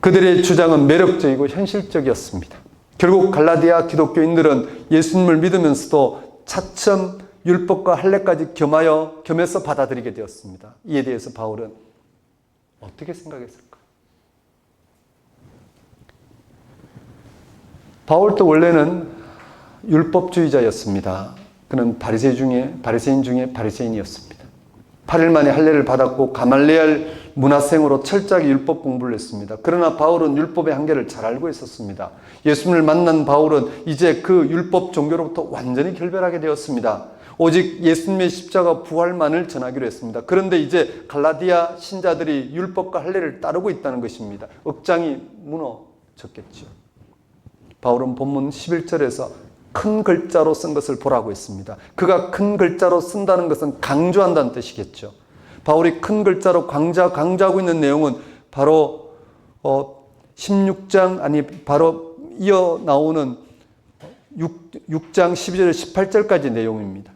그들의 주장은 매력적이고 현실적이었습니다. 결국 갈라디아 기독교인들은 예수님을 믿으면서도 차츰 율법과 할례까지 겸해서 받아들이게 되었습니다. 이에 대해서 바울은 어떻게 생각했을까? 바울도 원래는 율법주의자였습니다. 그는 바리새인 중에 바리새인이었습니다. 8일 만에 할례를 받았고 가말레알 문화생으로 철저하게 율법 공부를 했습니다. 그러나 바울은 율법의 한계를 잘 알고 있었습니다. 예수님을 만난 바울은 이제 그 율법 종교로부터 완전히 결별하게 되었습니다. 오직 예수님의 십자가 부활만을 전하기로 했습니다. 그런데 이제 갈라디아 신자들이 율법과 할례를 따르고 있다는 것입니다. 억장이 무너졌겠죠. 바울은 본문 11절에서 큰 글자로 쓴 것을 보라고 했습니다. 그가 큰 글자로 쓴다는 것은 강조한다는 뜻이겠죠. 바울이 큰 글자로 강조하고 있는 내용은 바로 16장 바로 이어 나오는 6장 12절에서 18절까지 내용입니다.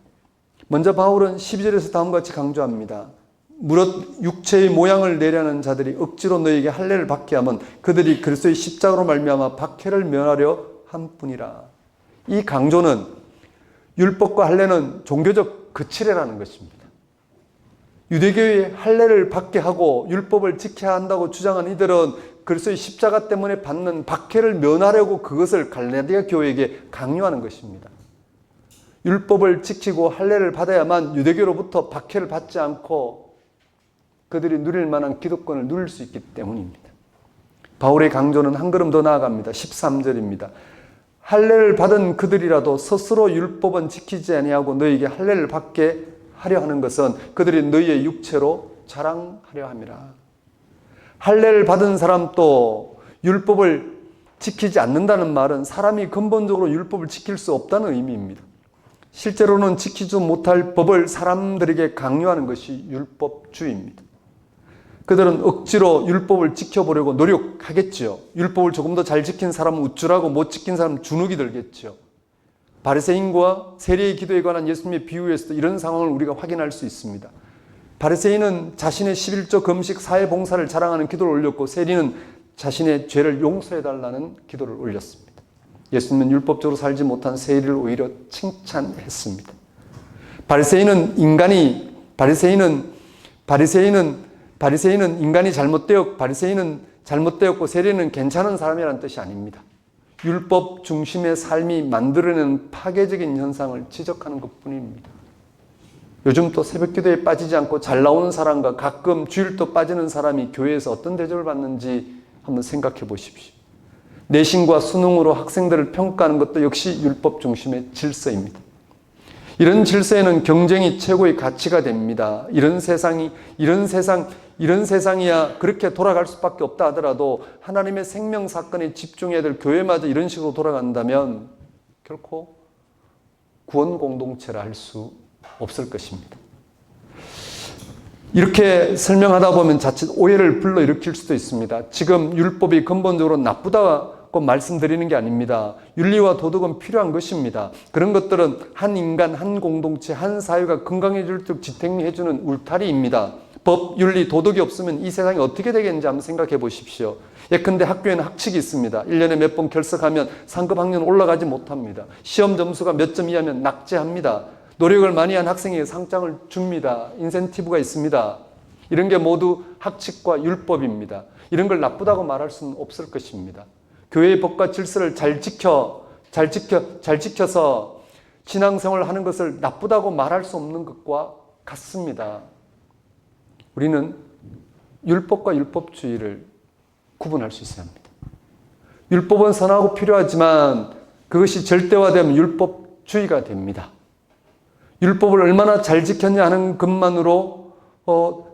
먼저 바울은 12절에서 다음과 같이 강조합니다. 무릇 육체의 모양을 내려는 자들이 억지로 너에게 할례를 받게 하면 그들이 그리스도의 십자가로 말미암아 박해를 면하려 함뿐이라. 이 강조는 율법과 할례는 종교적 거칠애라는 것입니다. 유대교의 할례를 받게 하고 율법을 지켜야 한다고 주장한 이들은 그리스도의 십자가 때문에 받는 박해를 면하려고 그것을 갈라디아 교회에게 강요하는 것입니다. 율법을 지키고 할례를 받아야만 유대교로부터 박해를 받지 않고 그들이 누릴 만한 기득권을 누릴 수 있기 때문입니다. 바울의 강조는 한 걸음 더 나아갑니다. 13절입니다. 할례를 받은 그들이라도 스스로 율법은 지키지 아니하고 너희에게 할례를 받게 하려 하는 것은 그들이 너희의 육체로 자랑하려 함이라. 할례를 받은 사람도 율법을 지키지 않는다는 말은 사람이 근본적으로 율법을 지킬 수 없다는 의미입니다. 실제로는 지키지 못할 법을 사람들에게 강요하는 것이 율법주의입니다. 그들은 억지로 율법을 지켜보려고 노력하겠죠. 율법을 조금 더 잘 지킨 사람은 우쭐하고 못 지킨 사람은 주눅이 들겠죠. 바리새인과 세리의 기도에 관한 예수님의 비유에서도 이런 상황을 우리가 확인할 수 있습니다. 바리새인은 자신의 11조 금식 사회 봉사를 자랑하는 기도를 올렸고 세리는 자신의 죄를 용서해달라는 기도를 올렸습니다. 예수님은 율법적으로 살지 못한 세리를 오히려 칭찬했습니다. 바리새인은 인간이 잘못되었고 세리는 괜찮은 사람이라는 뜻이 아닙니다. 율법 중심의 삶이 만들어내는 파괴적인 현상을 지적하는 것뿐입니다. 요즘 또 새벽기도에 빠지지 않고 잘 나오는 사람과 가끔 주일도 빠지는 사람이 교회에서 어떤 대접을 받는지 한번 생각해 보십시오. 내신과 수능으로 학생들을 평가하는 것도 역시 율법 중심의 질서입니다. 이런 질서에는 경쟁이 최고의 가치가 됩니다. 이런 세상이야 그렇게 돌아갈 수밖에 없다 하더라도 하나님의 생명 사건에 집중해야 될 교회마저 이런 식으로 돌아간다면 결코 구원 공동체라 할 수 없을 것입니다. 이렇게 설명하다 보면 자칫 오해를 불러일으킬 수도 있습니다. 지금 율법이 근본적으로 나쁘다고 말씀드리는 게 아닙니다. 윤리와 도덕은 필요한 것입니다. 그런 것들은 한 인간, 한 공동체, 한 사회가 건강해질 때 지탱해주는 울타리입니다. 법, 윤리, 도덕이 없으면 이 세상이 어떻게 되겠는지 한번 생각해 보십시오. 예컨대 학교에는 학칙이 있습니다. 1년에 몇 번 결석하면 상급 학년 올라가지 못합니다. 시험 점수가 몇 점 이하면 낙제합니다. 노력을 많이 한 학생에게 상장을 줍니다. 인센티브가 있습니다. 이런 게 모두 학칙과 율법입니다. 이런 걸 나쁘다고 말할 수는 없을 것입니다. 교회의 법과 질서를 잘 지켜서 신앙생활을 하는 것을 나쁘다고 말할 수 없는 것과 같습니다. 우리는 율법과 율법주의를 구분할 수 있어야 합니다. 율법은 선하고 필요하지만 그것이 절대화되면 율법주의가 됩니다. 율법을 얼마나 잘 지켰냐 하는 것만으로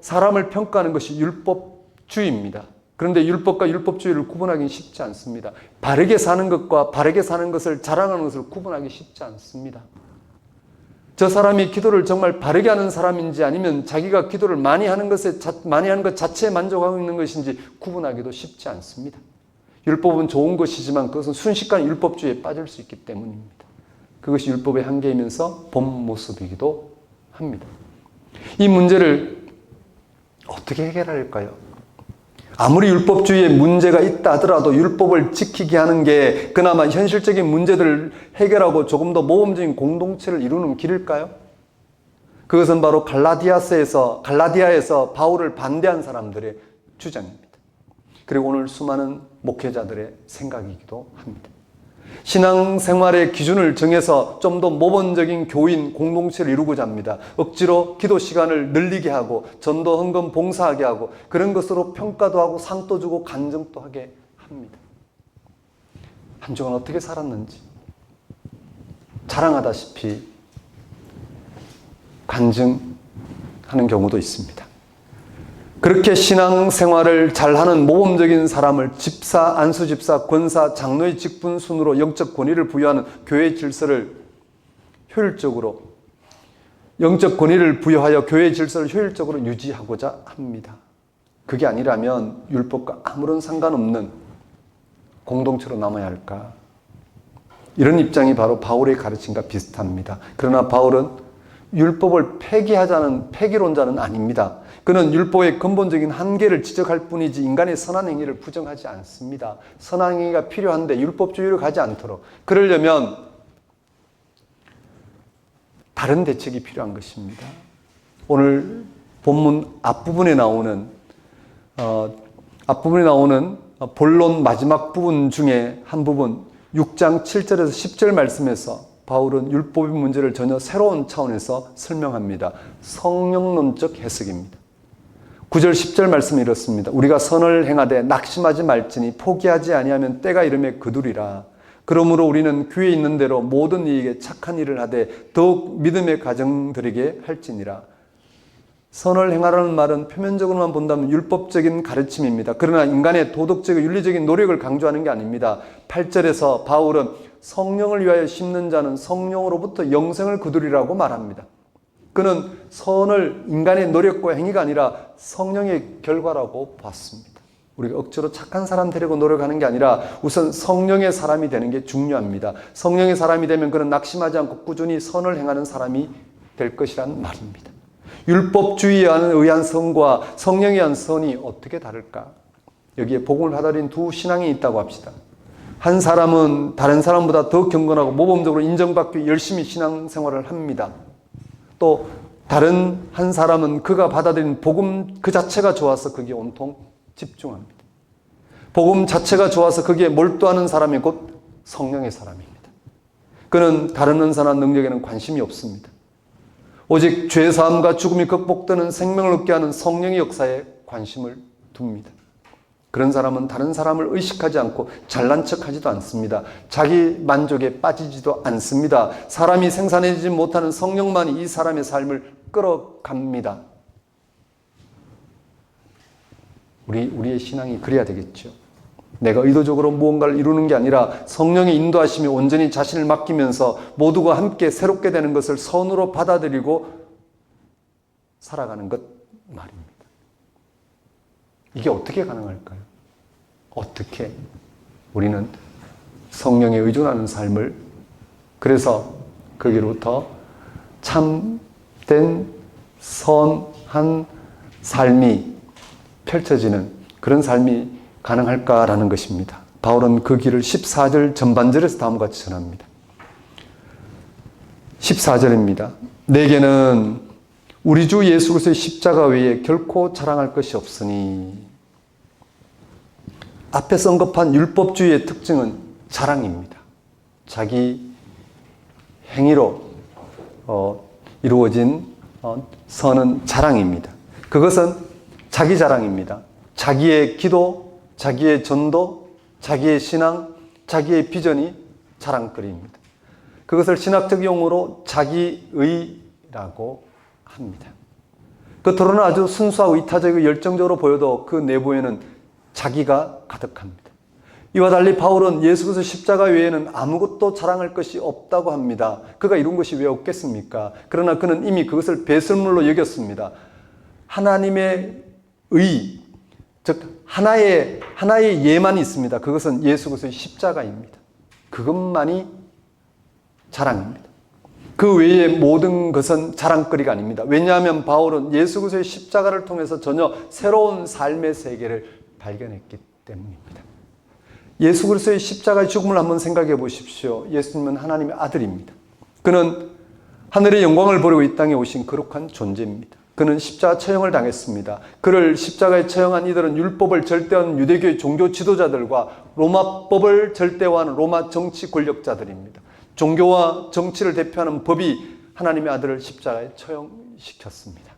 사람을 평가하는 것이 율법주의입니다. 그런데 율법과 율법주의를 구분하기는 쉽지 않습니다. 바르게 사는 것과 바르게 사는 것을 자랑하는 것을 구분하기 쉽지 않습니다. 저 사람이 기도를 정말 바르게 하는 사람인지 아니면 자기가 기도를 많이 하는 것 자체에 만족하고 있는 것인지 구분하기도 쉽지 않습니다. 율법은 좋은 것이지만 그것은 순식간에 율법주의에 빠질 수 있기 때문입니다. 그것이 율법의 한계이면서 본 모습이기도 합니다. 이 문제를 어떻게 해결할까요? 아무리 율법주의에 문제가 있다 하더라도 율법을 지키게 하는 게 그나마 현실적인 문제들을 해결하고 조금 더 모범적인 공동체를 이루는 길일까요? 그것은 바로 갈라디아에서 바울을 반대한 사람들의 주장입니다. 그리고 오늘 수많은 목회자들의 생각이기도 합니다. 신앙생활의 기준을 정해서 좀 더 모범적인 교인 공동체를 이루고자 합니다. 억지로 기도 시간을 늘리게 하고 전도 헌금 봉사하게 하고 그런 것으로 평가도 하고 상도 주고 간증도 하게 합니다. 한 주간 어떻게 살았는지 자랑하다시피 간증하는 경우도 있습니다. 그렇게 신앙생활을 잘하는 모범적인 사람을 집사, 안수집사, 권사, 장로의 직분 순으로 영적 권위를 부여하는 교회의 질서를 효율적으로 영적 권위를 부여하여 교회의 질서를 효율적으로 유지하고자 합니다. 그게 아니라면 율법과 아무런 상관없는 공동체로 남아야 할까? 이런 입장이 바로 바울의 가르침과 비슷합니다. 그러나 바울은 율법을 폐기하자는 폐기론자는 아닙니다. 그는 율법의 근본적인 한계를 지적할 뿐이지 인간의 선한 행위를 부정하지 않습니다. 선한 행위가 필요한데 율법주의로 가지 않도록 그러려면 다른 대책이 필요한 것입니다. 오늘 본문 앞부분에 나오는 본론 마지막 부분 중에 한 부분 6장 7절에서 10절 말씀에서 바울은 율법의 문제를 전혀 새로운 차원에서 설명합니다. 성령론적 해석입니다. 9절 10절 말씀이 이렇습니다. 우리가 선을 행하되 낙심하지 말지니 포기하지 아니하면 때가 이름에 거두리라. 그러므로 우리는 귀에 있는 대로 모든 이에게 착한 일을 하되 더욱 믿음의 가정들에게 할지니라. 선을 행하라는 말은 표면적으로만 본다면 율법적인 가르침입니다. 그러나 인간의 도덕적이고 윤리적인 노력을 강조하는 게 아닙니다. 8절에서 바울은 성령을 위하여 심는 자는 성령으로부터 영생을 거두리라고 말합니다. 그는 선을 인간의 노력과 행위가 아니라 성령의 결과라고 봤습니다. 우리가 억지로 착한 사람 되려고 노력하는 게 아니라 우선 성령의 사람이 되는 게 중요합니다. 성령의 사람이 되면 그는 낙심하지 않고 꾸준히 선을 행하는 사람이 될 것이란 말입니다. 율법주의에 의한 선과 성령에 의한 선이 어떻게 다를까? 여기에 복음을 받아들인 두 신앙이 있다고 합시다. 한 사람은 다른 사람보다 더 경건하고 모범적으로 인정받기 열심히 신앙생활을 합니다. 또 다른 한 사람은 그가 받아들인 복음 그 자체가 좋아서 거기에 온통 집중합니다. 복음 자체가 좋아서 거기에 몰두하는 사람이 곧 성령의 사람입니다. 그는 다른 은사나 능력에는 관심이 없습니다. 오직 죄사함과 죽음이 극복되는 생명을 얻게 하는 성령의 역사에 관심을 둡니다. 그런 사람은 다른 사람을 의식하지 않고 잘난 척하지도 않습니다. 자기 만족에 빠지지도 않습니다. 사람이 생산해내지 못하는 성령만이 이 사람의 삶을 끌어갑니다. 우리의 신앙이 그래야 되겠죠. 내가 의도적으로 무언가를 이루는 게 아니라 성령의 인도하심에 온전히 자신을 맡기면서 모두가 함께 새롭게 되는 것을 선으로 받아들이고 살아가는 것 말입니다. 이게 어떻게 가능할까요? 어떻게 우리는 성령에 의존하는 삶을 그래서 거기로부터 참된 선한 삶이 펼쳐지는 그런 삶이 가능할까라는 것입니다. 바울은 그 길을 14절 전반절에서 다음과 같이 전합니다. 14절입니다. 내게는 우리 주 예수 그리스도의 십자가 외에 결코 자랑할 것이 없으니. 앞에서 언급한 율법주의의 특징은 자랑입니다. 자기 행위로 이루어진 선은 자랑입니다. 그것은 자기 자랑입니다. 자기의 기도, 자기의 전도, 자기의 신앙, 자기의 비전이 자랑거리입니다. 그것을 신학적 용어로 자기의라고 합니다. 겉으로는 아주 순수하고 이타적이고 열정적으로 보여도 그 내부에는 자기가 가득합니다. 이와 달리 바울은 예수 그리스도 십자가 외에는 아무것도 자랑할 것이 없다고 합니다. 그가 이룬 것이 왜 없겠습니까? 그러나 그는 이미 그것을 배설물로 여겼습니다. 하나님의 의, 즉 하나의 예만이 있습니다. 그것은 예수 그리스도의 십자가입니다. 그것만이 자랑입니다. 그 외의 모든 것은 자랑거리가 아닙니다. 왜냐하면 바울은 예수 그리스도의 십자가를 통해서 전혀 새로운 삶의 세계를 발견했기 때문입니다. 예수 그리스도의 십자가의 죽음을 한번 생각해 보십시오. 예수님은 하나님의 아들입니다. 그는 하늘의 영광을 버리고 이 땅에 오신 거룩한 존재입니다. 그는 십자가 처형을 당했습니다. 그를 십자가에 처형한 이들은 율법을 절대화하는 유대교의 종교 지도자들과 로마법을 절대화하는 로마 정치 권력자들입니다. 종교와 정치를 대표하는 법이 하나님의 아들을 십자가에 처형시켰습니다.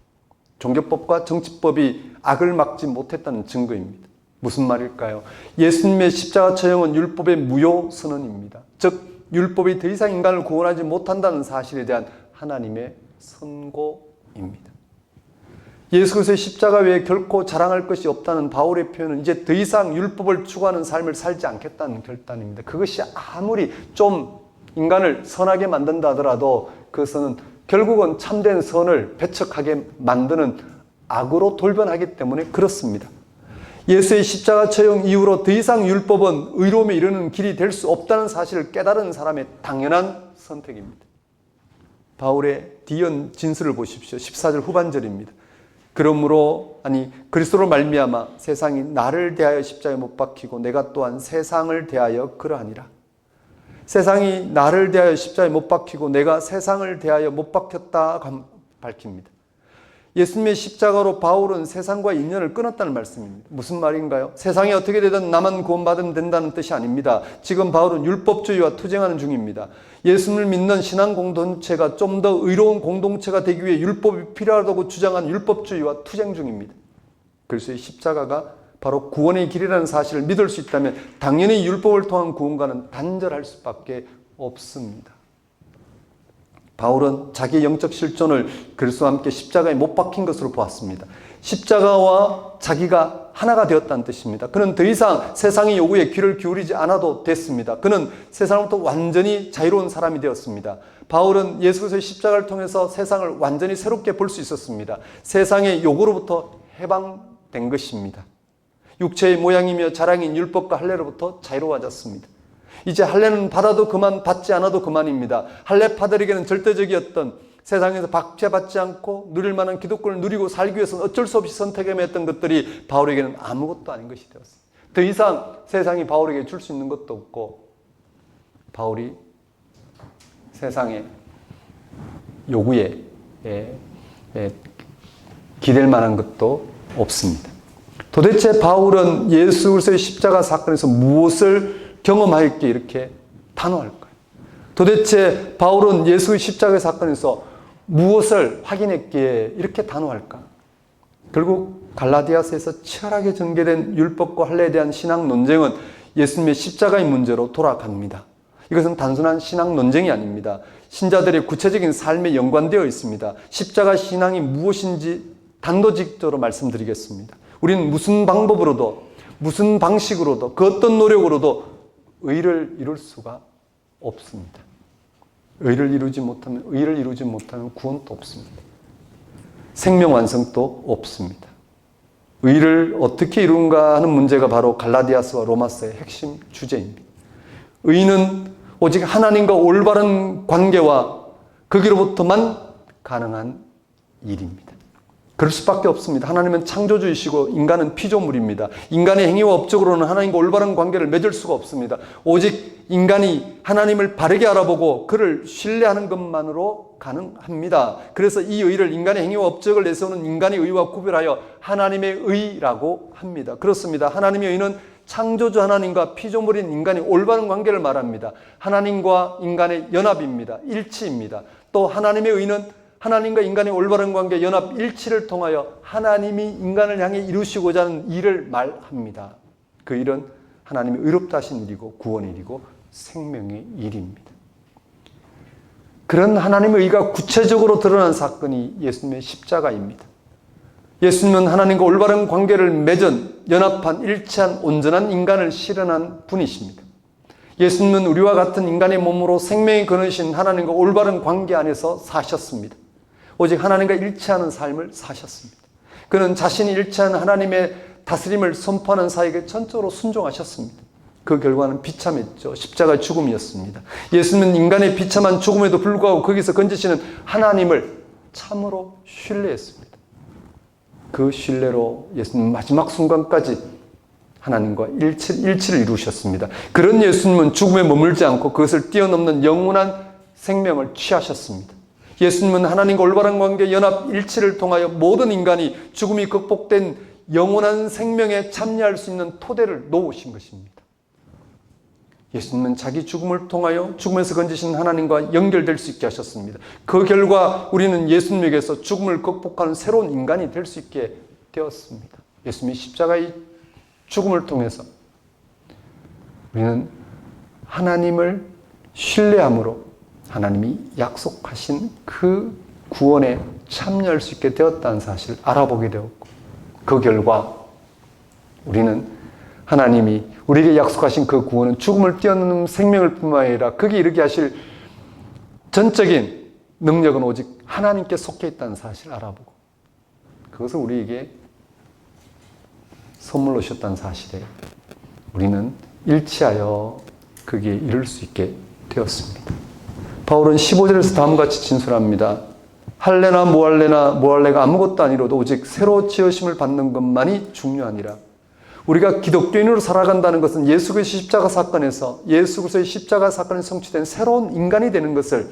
종교법과 정치법이 악을 막지 못했다는 증거입니다. 무슨 말일까요? 예수님의 십자가 처형은 율법의 무효 선언입니다. 즉 율법이 더 이상 인간을 구원하지 못한다는 사실에 대한 하나님의 선고입니다. 예수 그리스도의 십자가 외에 결코 자랑할 것이 없다는 바울의 표현은 이제 더 이상 율법을 추구하는 삶을 살지 않겠다는 결단입니다. 그것이 아무리 좀 인간을 선하게 만든다 하더라도 그것은 결국은 참된 선을 배척하게 만드는 악으로 돌변하기 때문에 그렇습니다. 예수의 십자가 처형 이후로 더 이상 율법은 의로움에 이르는 길이 될 수 없다는 사실을 깨달은 사람의 당연한 선택입니다. 바울의 뒤이은 진술을 보십시오. 14절 후반절입니다. 그러므로 그리스도로 말미암아 세상이 나를 대하여 십자가에 못 박히고 내가 또한 세상을 대하여 그러하니라. 세상이 나를 대하여 십자가에 못 박히고 내가 세상을 대하여 못 박혔다 밝힙니다. 예수님의 십자가로 바울은 세상과 인연을 끊었다는 말씀입니다. 무슨 말인가요? 세상이 어떻게 되든 나만 구원받으면 된다는 뜻이 아닙니다. 지금 바울은 율법주의와 투쟁하는 중입니다. 예수님을 믿는 신앙 공동체가 좀 더 의로운 공동체가 되기 위해 율법이 필요하다고 주장한 율법주의와 투쟁 중입니다. 그리스도의 십자가가 바로 구원의 길이라는 사실을 믿을 수 있다면 당연히 율법을 통한 구원과는 단절할 수밖에 없습니다. 바울은 자기의 영적 실존을 그리스도와 함께 십자가에 못 박힌 것으로 보았습니다. 십자가와 자기가 하나가 되었다는 뜻입니다. 그는 더 이상 세상의 요구에 귀를 기울이지 않아도 됐습니다. 그는 세상으로부터 완전히 자유로운 사람이 되었습니다. 바울은 예수 그리스도의 십자가를 통해서 세상을 완전히 새롭게 볼 수 있었습니다. 세상의 요구로부터 해방된 것입니다. 육체의 모양이며 자랑인 율법과 할례로부터 자유로워졌습니다. 이제 할례는 받아도 그만, 받지 않아도 그만입니다. 할례파들에게는 절대적이었던 세상에서 박제받지 않고 누릴 만한 기독권을 누리고 살기 위해서는 어쩔 수 없이 선택해야 했던 것들이 바울에게는 아무것도 아닌 것이 되었습니다. 더 이상 세상이 바울에게 줄 수 있는 것도 없고 바울이 세상의 요구에 기댈 만한 것도 없습니다. 도대체 바울은 예수 그리스도의 십자가 사건에서 무엇을 경험하였기에 이렇게 단호할까요? 도대체 바울은 예수의 십자가 사건에서 무엇을 확인했기에 이렇게 단호할까? 결국 갈라디아서에서 치열하게 전개된 율법과 할례에 대한 신앙 논쟁은 예수님의 십자가의 문제로 돌아갑니다. 이것은 단순한 신앙 논쟁이 아닙니다. 신자들의 구체적인 삶에 연관되어 있습니다. 십자가 신앙이 무엇인지 단도직입적으로 말씀드리겠습니다. 우리는 무슨 방법으로도 무슨 방식으로도 그 어떤 노력으로도 의를 이룰 수가 없습니다. 의를 이루지 못하면 구원도 없습니다. 생명 완성도 없습니다. 의를 어떻게 이룬가 하는 문제가 바로 갈라디아서와 로마서의 핵심 주제입니다. 의는 오직 하나님과 올바른 관계와 거기로부터만 가능한 일입니다. 그럴 수밖에 없습니다. 하나님은 창조주이시고 인간은 피조물입니다. 인간의 행위와 업적으로는 하나님과 올바른 관계를 맺을 수가 없습니다. 오직 인간이 하나님을 바르게 알아보고 그를 신뢰하는 것만으로 가능합니다. 그래서 이 의를 인간의 행위와 업적을 내세우는 인간의 의와 구별하여 하나님의 의라고 합니다. 그렇습니다. 하나님의 의는 창조주 하나님과 피조물인 인간의 올바른 관계를 말합니다. 하나님과 인간의 연합입니다. 일치입니다. 또 하나님의 의는 하나님과 인간의 올바른 관계, 연합, 일치를 통하여 하나님이 인간을 향해 이루시고자 하는 일을 말합니다. 그 일은 하나님의 의롭다 하신 일이고 구원의 일이고 생명의 일입니다. 그런 하나님의 의가 구체적으로 드러난 사건이 예수님의 십자가입니다. 예수님은 하나님과 올바른 관계를 맺은 연합한 일치한 온전한 인간을 실현한 분이십니다. 예수님은 우리와 같은 인간의 몸으로 생명이 거느신 하나님과 올바른 관계 안에서 사셨습니다. 오직 하나님과 일치하는 삶을 사셨습니다. 그는 자신이 일치한 하나님의 다스림을 선포하는 사역에 전적으로 순종하셨습니다. 그 결과는 비참했죠. 십자가 죽음이었습니다. 예수님은 인간의 비참한 죽음에도 불구하고 거기서 건지시는 하나님을 참으로 신뢰했습니다. 그 신뢰로 예수님은 마지막 순간까지 하나님과 일치를 이루셨습니다. 그런 예수님은 죽음에 머물지 않고 그것을 뛰어넘는 영원한 생명을 취하셨습니다. 예수님은 하나님과 올바른 관계, 연합, 일치를 통하여 모든 인간이 죽음이 극복된 영원한 생명에 참여할 수 있는 토대를 놓으신 것입니다. 예수님은 자기 죽음을 통하여 죽음에서 건지신 하나님과 연결될 수 있게 하셨습니다. 그 결과 우리는 예수님에게서 죽음을 극복하는 새로운 인간이 될 수 있게 되었습니다. 예수님이 십자가의 죽음을 통해서 우리는 하나님을 신뢰함으로 하나님이 약속하신 그 구원에 참여할 수 있게 되었다는 사실을 알아보게 되었고, 그 결과 우리는 하나님이 우리에게 약속하신 그 구원은 죽음을 뛰어넘는 생명을 뿐만 아니라 거기에 이르게 하실 전적인 능력은 오직 하나님께 속해 있다는 사실을 알아보고, 그것을 우리에게 선물로 주셨다는 사실에 우리는 일치하여 거기에 이룰 수 있게 되었습니다. 바울은 15절에서 다음과 같이 진술합니다. 할래나 모할래가 아무것도 아니로도 오직 새로 지으심을 받는 것만이 중요하니라. 우리가 기독교인으로 살아간다는 것은 예수 그리스도의 십자가 사건에서 예수 그리스도의 십자가 사건에 성취된 새로운 인간이 되는 것을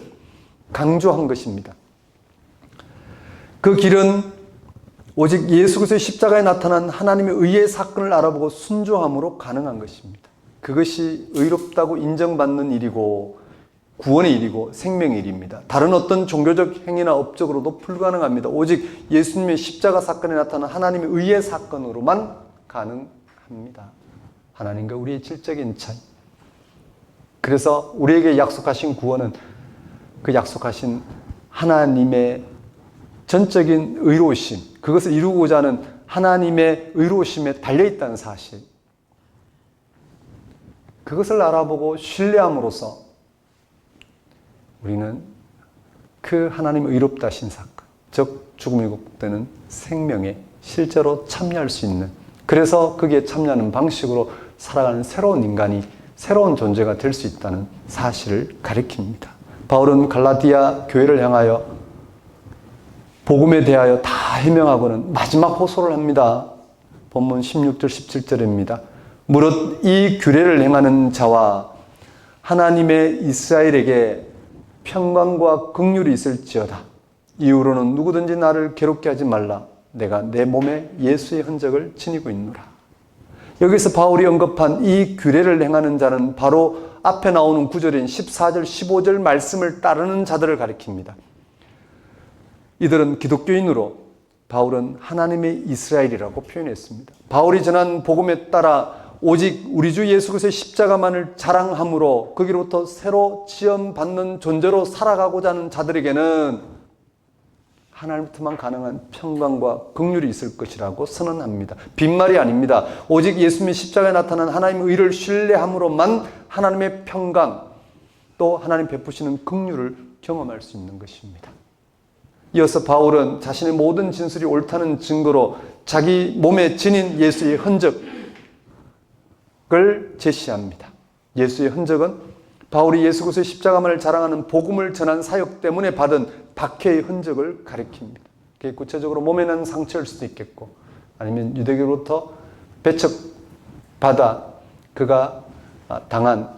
강조한 것입니다. 그 길은 오직 예수 그리스도의 십자가에 나타난 하나님의 의의 사건을 알아보고 순종함으로 가능한 것입니다. 그것이 의롭다고 인정받는 일이고 구원의 일이고 생명의 일입니다. 다른 어떤 종교적 행위나 업적으로도 불가능합니다. 오직 예수님의 십자가 사건에 나타난 하나님의 의의 사건으로만 가능합니다. 하나님과 우리의 질적인 차이. 그래서 우리에게 약속하신 구원은 그 약속하신 하나님의 전적인 의로우심, 그것을 이루고자 하는 하나님의 의로우심에 달려있다는 사실, 그것을 알아보고 신뢰함으로써 우리는 그 하나님의 의롭다 하신 사건, 즉 죽음이 극복되는 생명에 실제로 참여할 수 있는, 그래서 거기에 참여하는 방식으로 살아가는 새로운 인간이, 새로운 존재가 될 수 있다는 사실을 가리킵니다. 바울은 갈라디아 교회를 향하여 복음에 대하여 다 해명하고는 마지막 호소를 합니다. 본문 16절 17절입니다. 무릇 이 규례를 행하는 자와 하나님의 이스라엘에게 평강과 긍휼이 있을지어다. 이후로는 누구든지 나를 괴롭게 하지 말라. 내가 내 몸에 예수의 흔적을 지니고 있노라. 여기서 바울이 언급한 이 규례를 행하는 자는 바로 앞에 나오는 구절인 14절 15절 말씀을 따르는 자들을 가리킵니다. 이들은 기독교인으로 바울은 하나님의 이스라엘이라고 표현했습니다. 바울이 전한 복음에 따라 오직 우리 주 예수 그리스도의 십자가만을 자랑함으로 거기로부터 새로 지음받는 존재로 살아가고자 하는 자들에게는 하나님부터만 가능한 평강과 긍휼이 있을 것이라고 선언합니다. 빈말이 아닙니다. 오직 예수님의 십자가에 나타난 하나님의 의를 신뢰함으로만 하나님의 평강, 또 하나님 베푸시는 긍휼을 경험할 수 있는 것입니다. 이어서 바울은 자신의 모든 진술이 옳다는 증거로 자기 몸에 지닌 예수의 흔적을 제시합니다. 예수의 흔적은 바울이 예수 그리스도의 십자가만을 자랑하는 복음을 전한 사역 때문에 받은 박해의 흔적을 가리킵니다. 그게 구체적으로 몸에 난 상처일 수도 있겠고, 아니면 유대교로부터 배척받아 그가 당한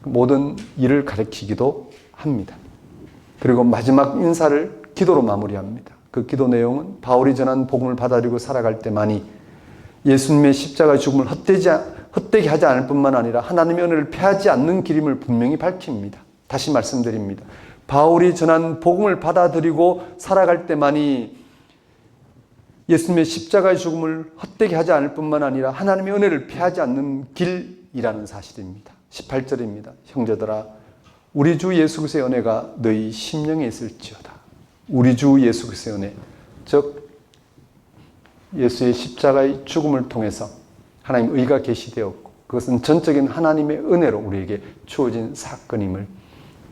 모든 일을 가리키기도 합니다. 그리고 마지막 인사를 기도로 마무리합니다. 그 기도 내용은 바울이 전한 복음을 받아들이고 살아갈 때만이 예수님의 십자가 죽음을 헛되게 하지 않을 뿐만 아니라 하나님의 은혜를 패하지 않는 길임을 분명히 밝힙니다. 다시 말씀드립니다. 바울이 전한 복음을 받아들이고 살아갈 때만이 예수님의 십자가의 죽음을 헛되게 하지 않을 뿐만 아니라 하나님의 은혜를 패하지 않는 길이라는 사실입니다. 18절입니다. 형제들아, 우리 주 예수 그리스도의 은혜가 너희 심령에 있을지어다. 우리 주 예수 그리스도의 은혜, 즉 예수의 십자가의 죽음을 통해서 하나님 의가 계시되었고 그것은 전적인 하나님의 은혜로 우리에게 주어진 사건임을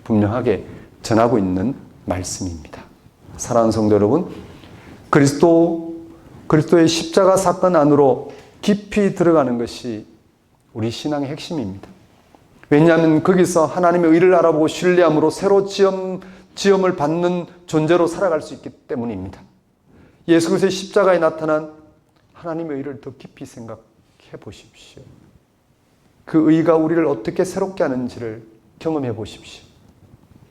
분명하게 전하고 있는 말씀입니다. 사랑하는 성도 여러분, 그리스도의 십자가 사건 안으로 깊이 들어가는 것이 우리 신앙의 핵심입니다. 왜냐하면 거기서 하나님의 의를 알아보고 신뢰함으로 새로 지음을 받는 존재로 살아갈 수 있기 때문입니다. 예수 그리스도의 십자가에 나타난 하나님의 의를 더 깊이 생각해 보십시오. 그 의가 우리를 어떻게 새롭게 하는지를 경험해 보십시오.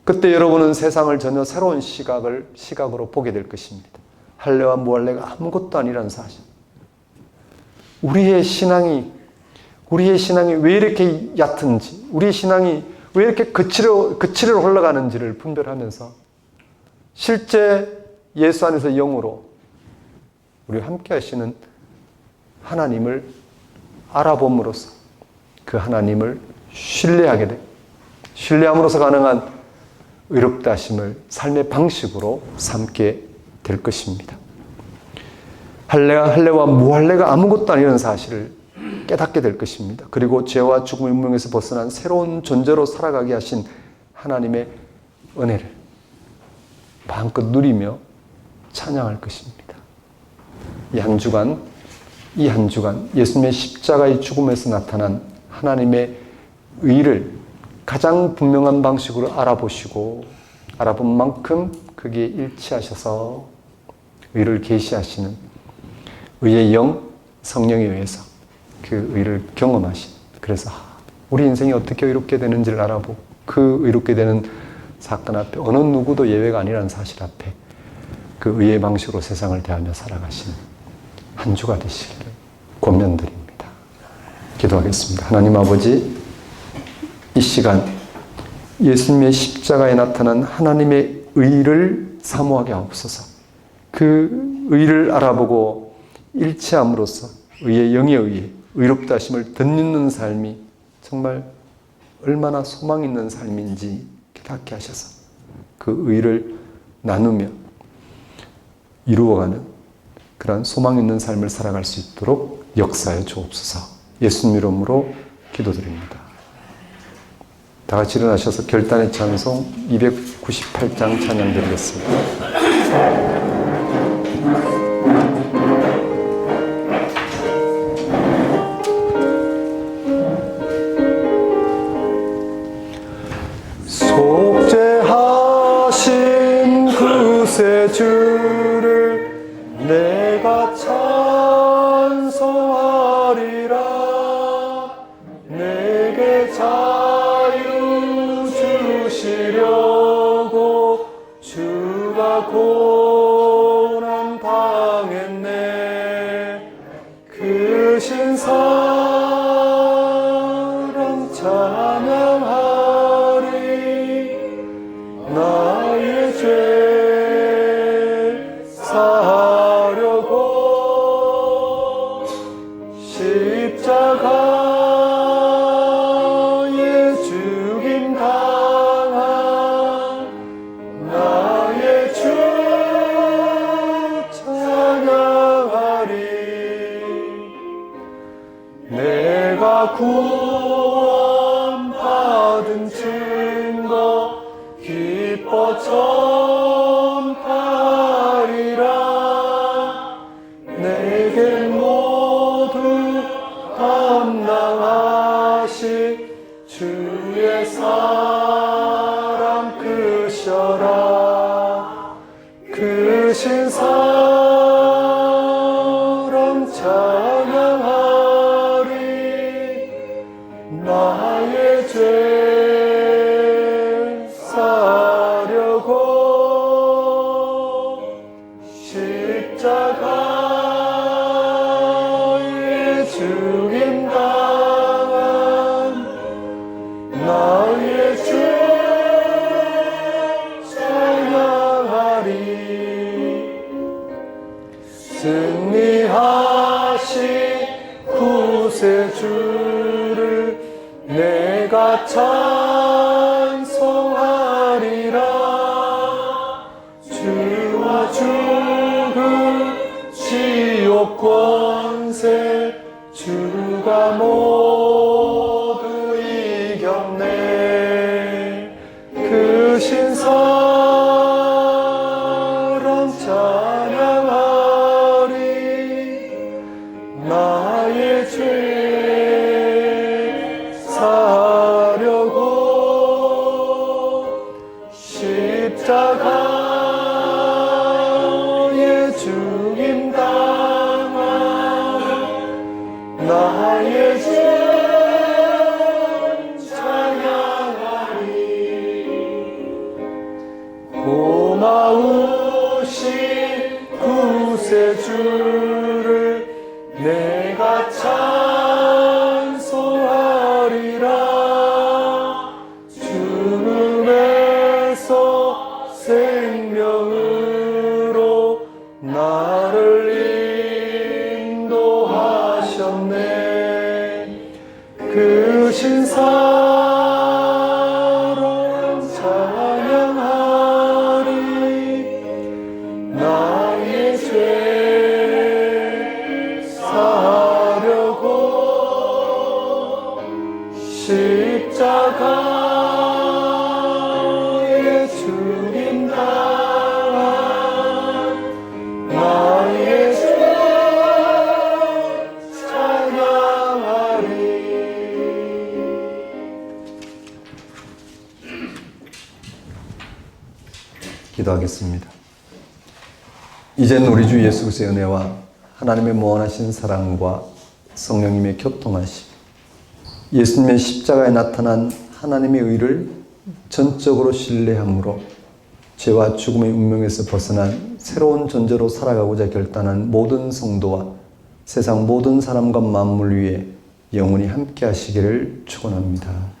그때 여러분은 세상을 전혀 새로운 시각으로 보게 될 것입니다. 할례와 무할례가 아무것도 아니라는 사실. 우리의 신앙이 왜 이렇게 얕은지, 우리의 신앙이 왜 이렇게 거칠어 흘러가는지를 분별하면서 실제 예수 안에서 영으로 우리와 함께 하시는 하나님을 알아봄으로써 그 하나님을 신뢰하게 되고 신뢰함으로써 가능한 의롭다 하심을 삶의 방식으로 삼게 될 것입니다. 할례와 무할례가 아무것도 아니라는 사실을 깨닫게 될 것입니다. 그리고 죄와 죽음의 운명에서 벗어난 새로운 존재로 살아가게 하신 하나님의 은혜를 마음껏 누리며 찬양할 것입니다. 이 한 주간 예수님의 십자가의 죽음에서 나타난 하나님의 의를 가장 분명한 방식으로 알아본 만큼 거기에 일치하셔서 의를 계시하시는 의의 영, 성령에 의해서 그 의를 경험하신, 그래서 우리 인생이 어떻게 의롭게 되는지를 알아보고 그 의롭게 되는 사건 앞에 어느 누구도 예외가 아니라는 사실 앞에 그 의의 방식으로 세상을 대하며 살아가시는 한 주가 되시기를 권면드립니다. 기도하겠습니다. 하나님 아버지, 이 시간 예수님의 십자가에 나타난 하나님의 의를 사모하게 하옵소서. 그 의를 알아보고 일치함으로써 의의 영에 의해 의롭다 하심을 덧입는 삶이 정말 얼마나 소망 있는 삶인지 깨닫게 하셔서 그 의를 나누며 이루어가는 그런 소망 있는 삶을 살아갈 수 있도록 역사해 주옵소서. 예수님 이름으로 기도드립니다. 다 같이 일어나셔서 결단의 찬송 298장 찬양 드리겠습니다. 속죄하신 그새 주를 내가 찬송하리라. 내게 자유 주시려고 주가 고난 당했네. 그 신사랑 찬양하리. 나의 죄 사하려고 십자가에 죽임 당한 나의 주 찬양하리. 내가 구원받은 증거 기뻐 전파리라. 내게 모두 담당하시 주의 사랑 크셔라. 크신 사랑 찬양하리. 나의 죄 사려고 십자가에 죽임 당한 나의 죄 찬양하리. 승리하신 구세주를 내가 찬송하리라. 주와 죽은 지옥 능력 권세 주가 모두 이겼네. 그 신사랑 찬양하리. 나의 죄 사려고 십자가에 죽임 당한 나의 죄 찬양하리. 고마우신 구세주를 내가 찬송하리라. 죽음에서 생명으로 나를 인도하셨네. 그 신사랑 찬양하리. 나의 죄 사려고 십자가에 죽임 당한 나의 죄 찬양하리. 기도하겠습니다. 이젠 우리 주 예수 그리스도의 은혜와 하나님의 무한하신 사랑과 성령님의 교통하심, 예수님의 십자가에 나타난 하나님의 의를 전적으로 신뢰함으로 죄와 죽음의 운명에서 벗어난 새로운 존재로 살아가고자 결단한 모든 성도와 세상 모든 사람과 만물 위에 영원히 함께 하시기를 축원합니다.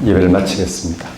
예배를 마치겠습니다.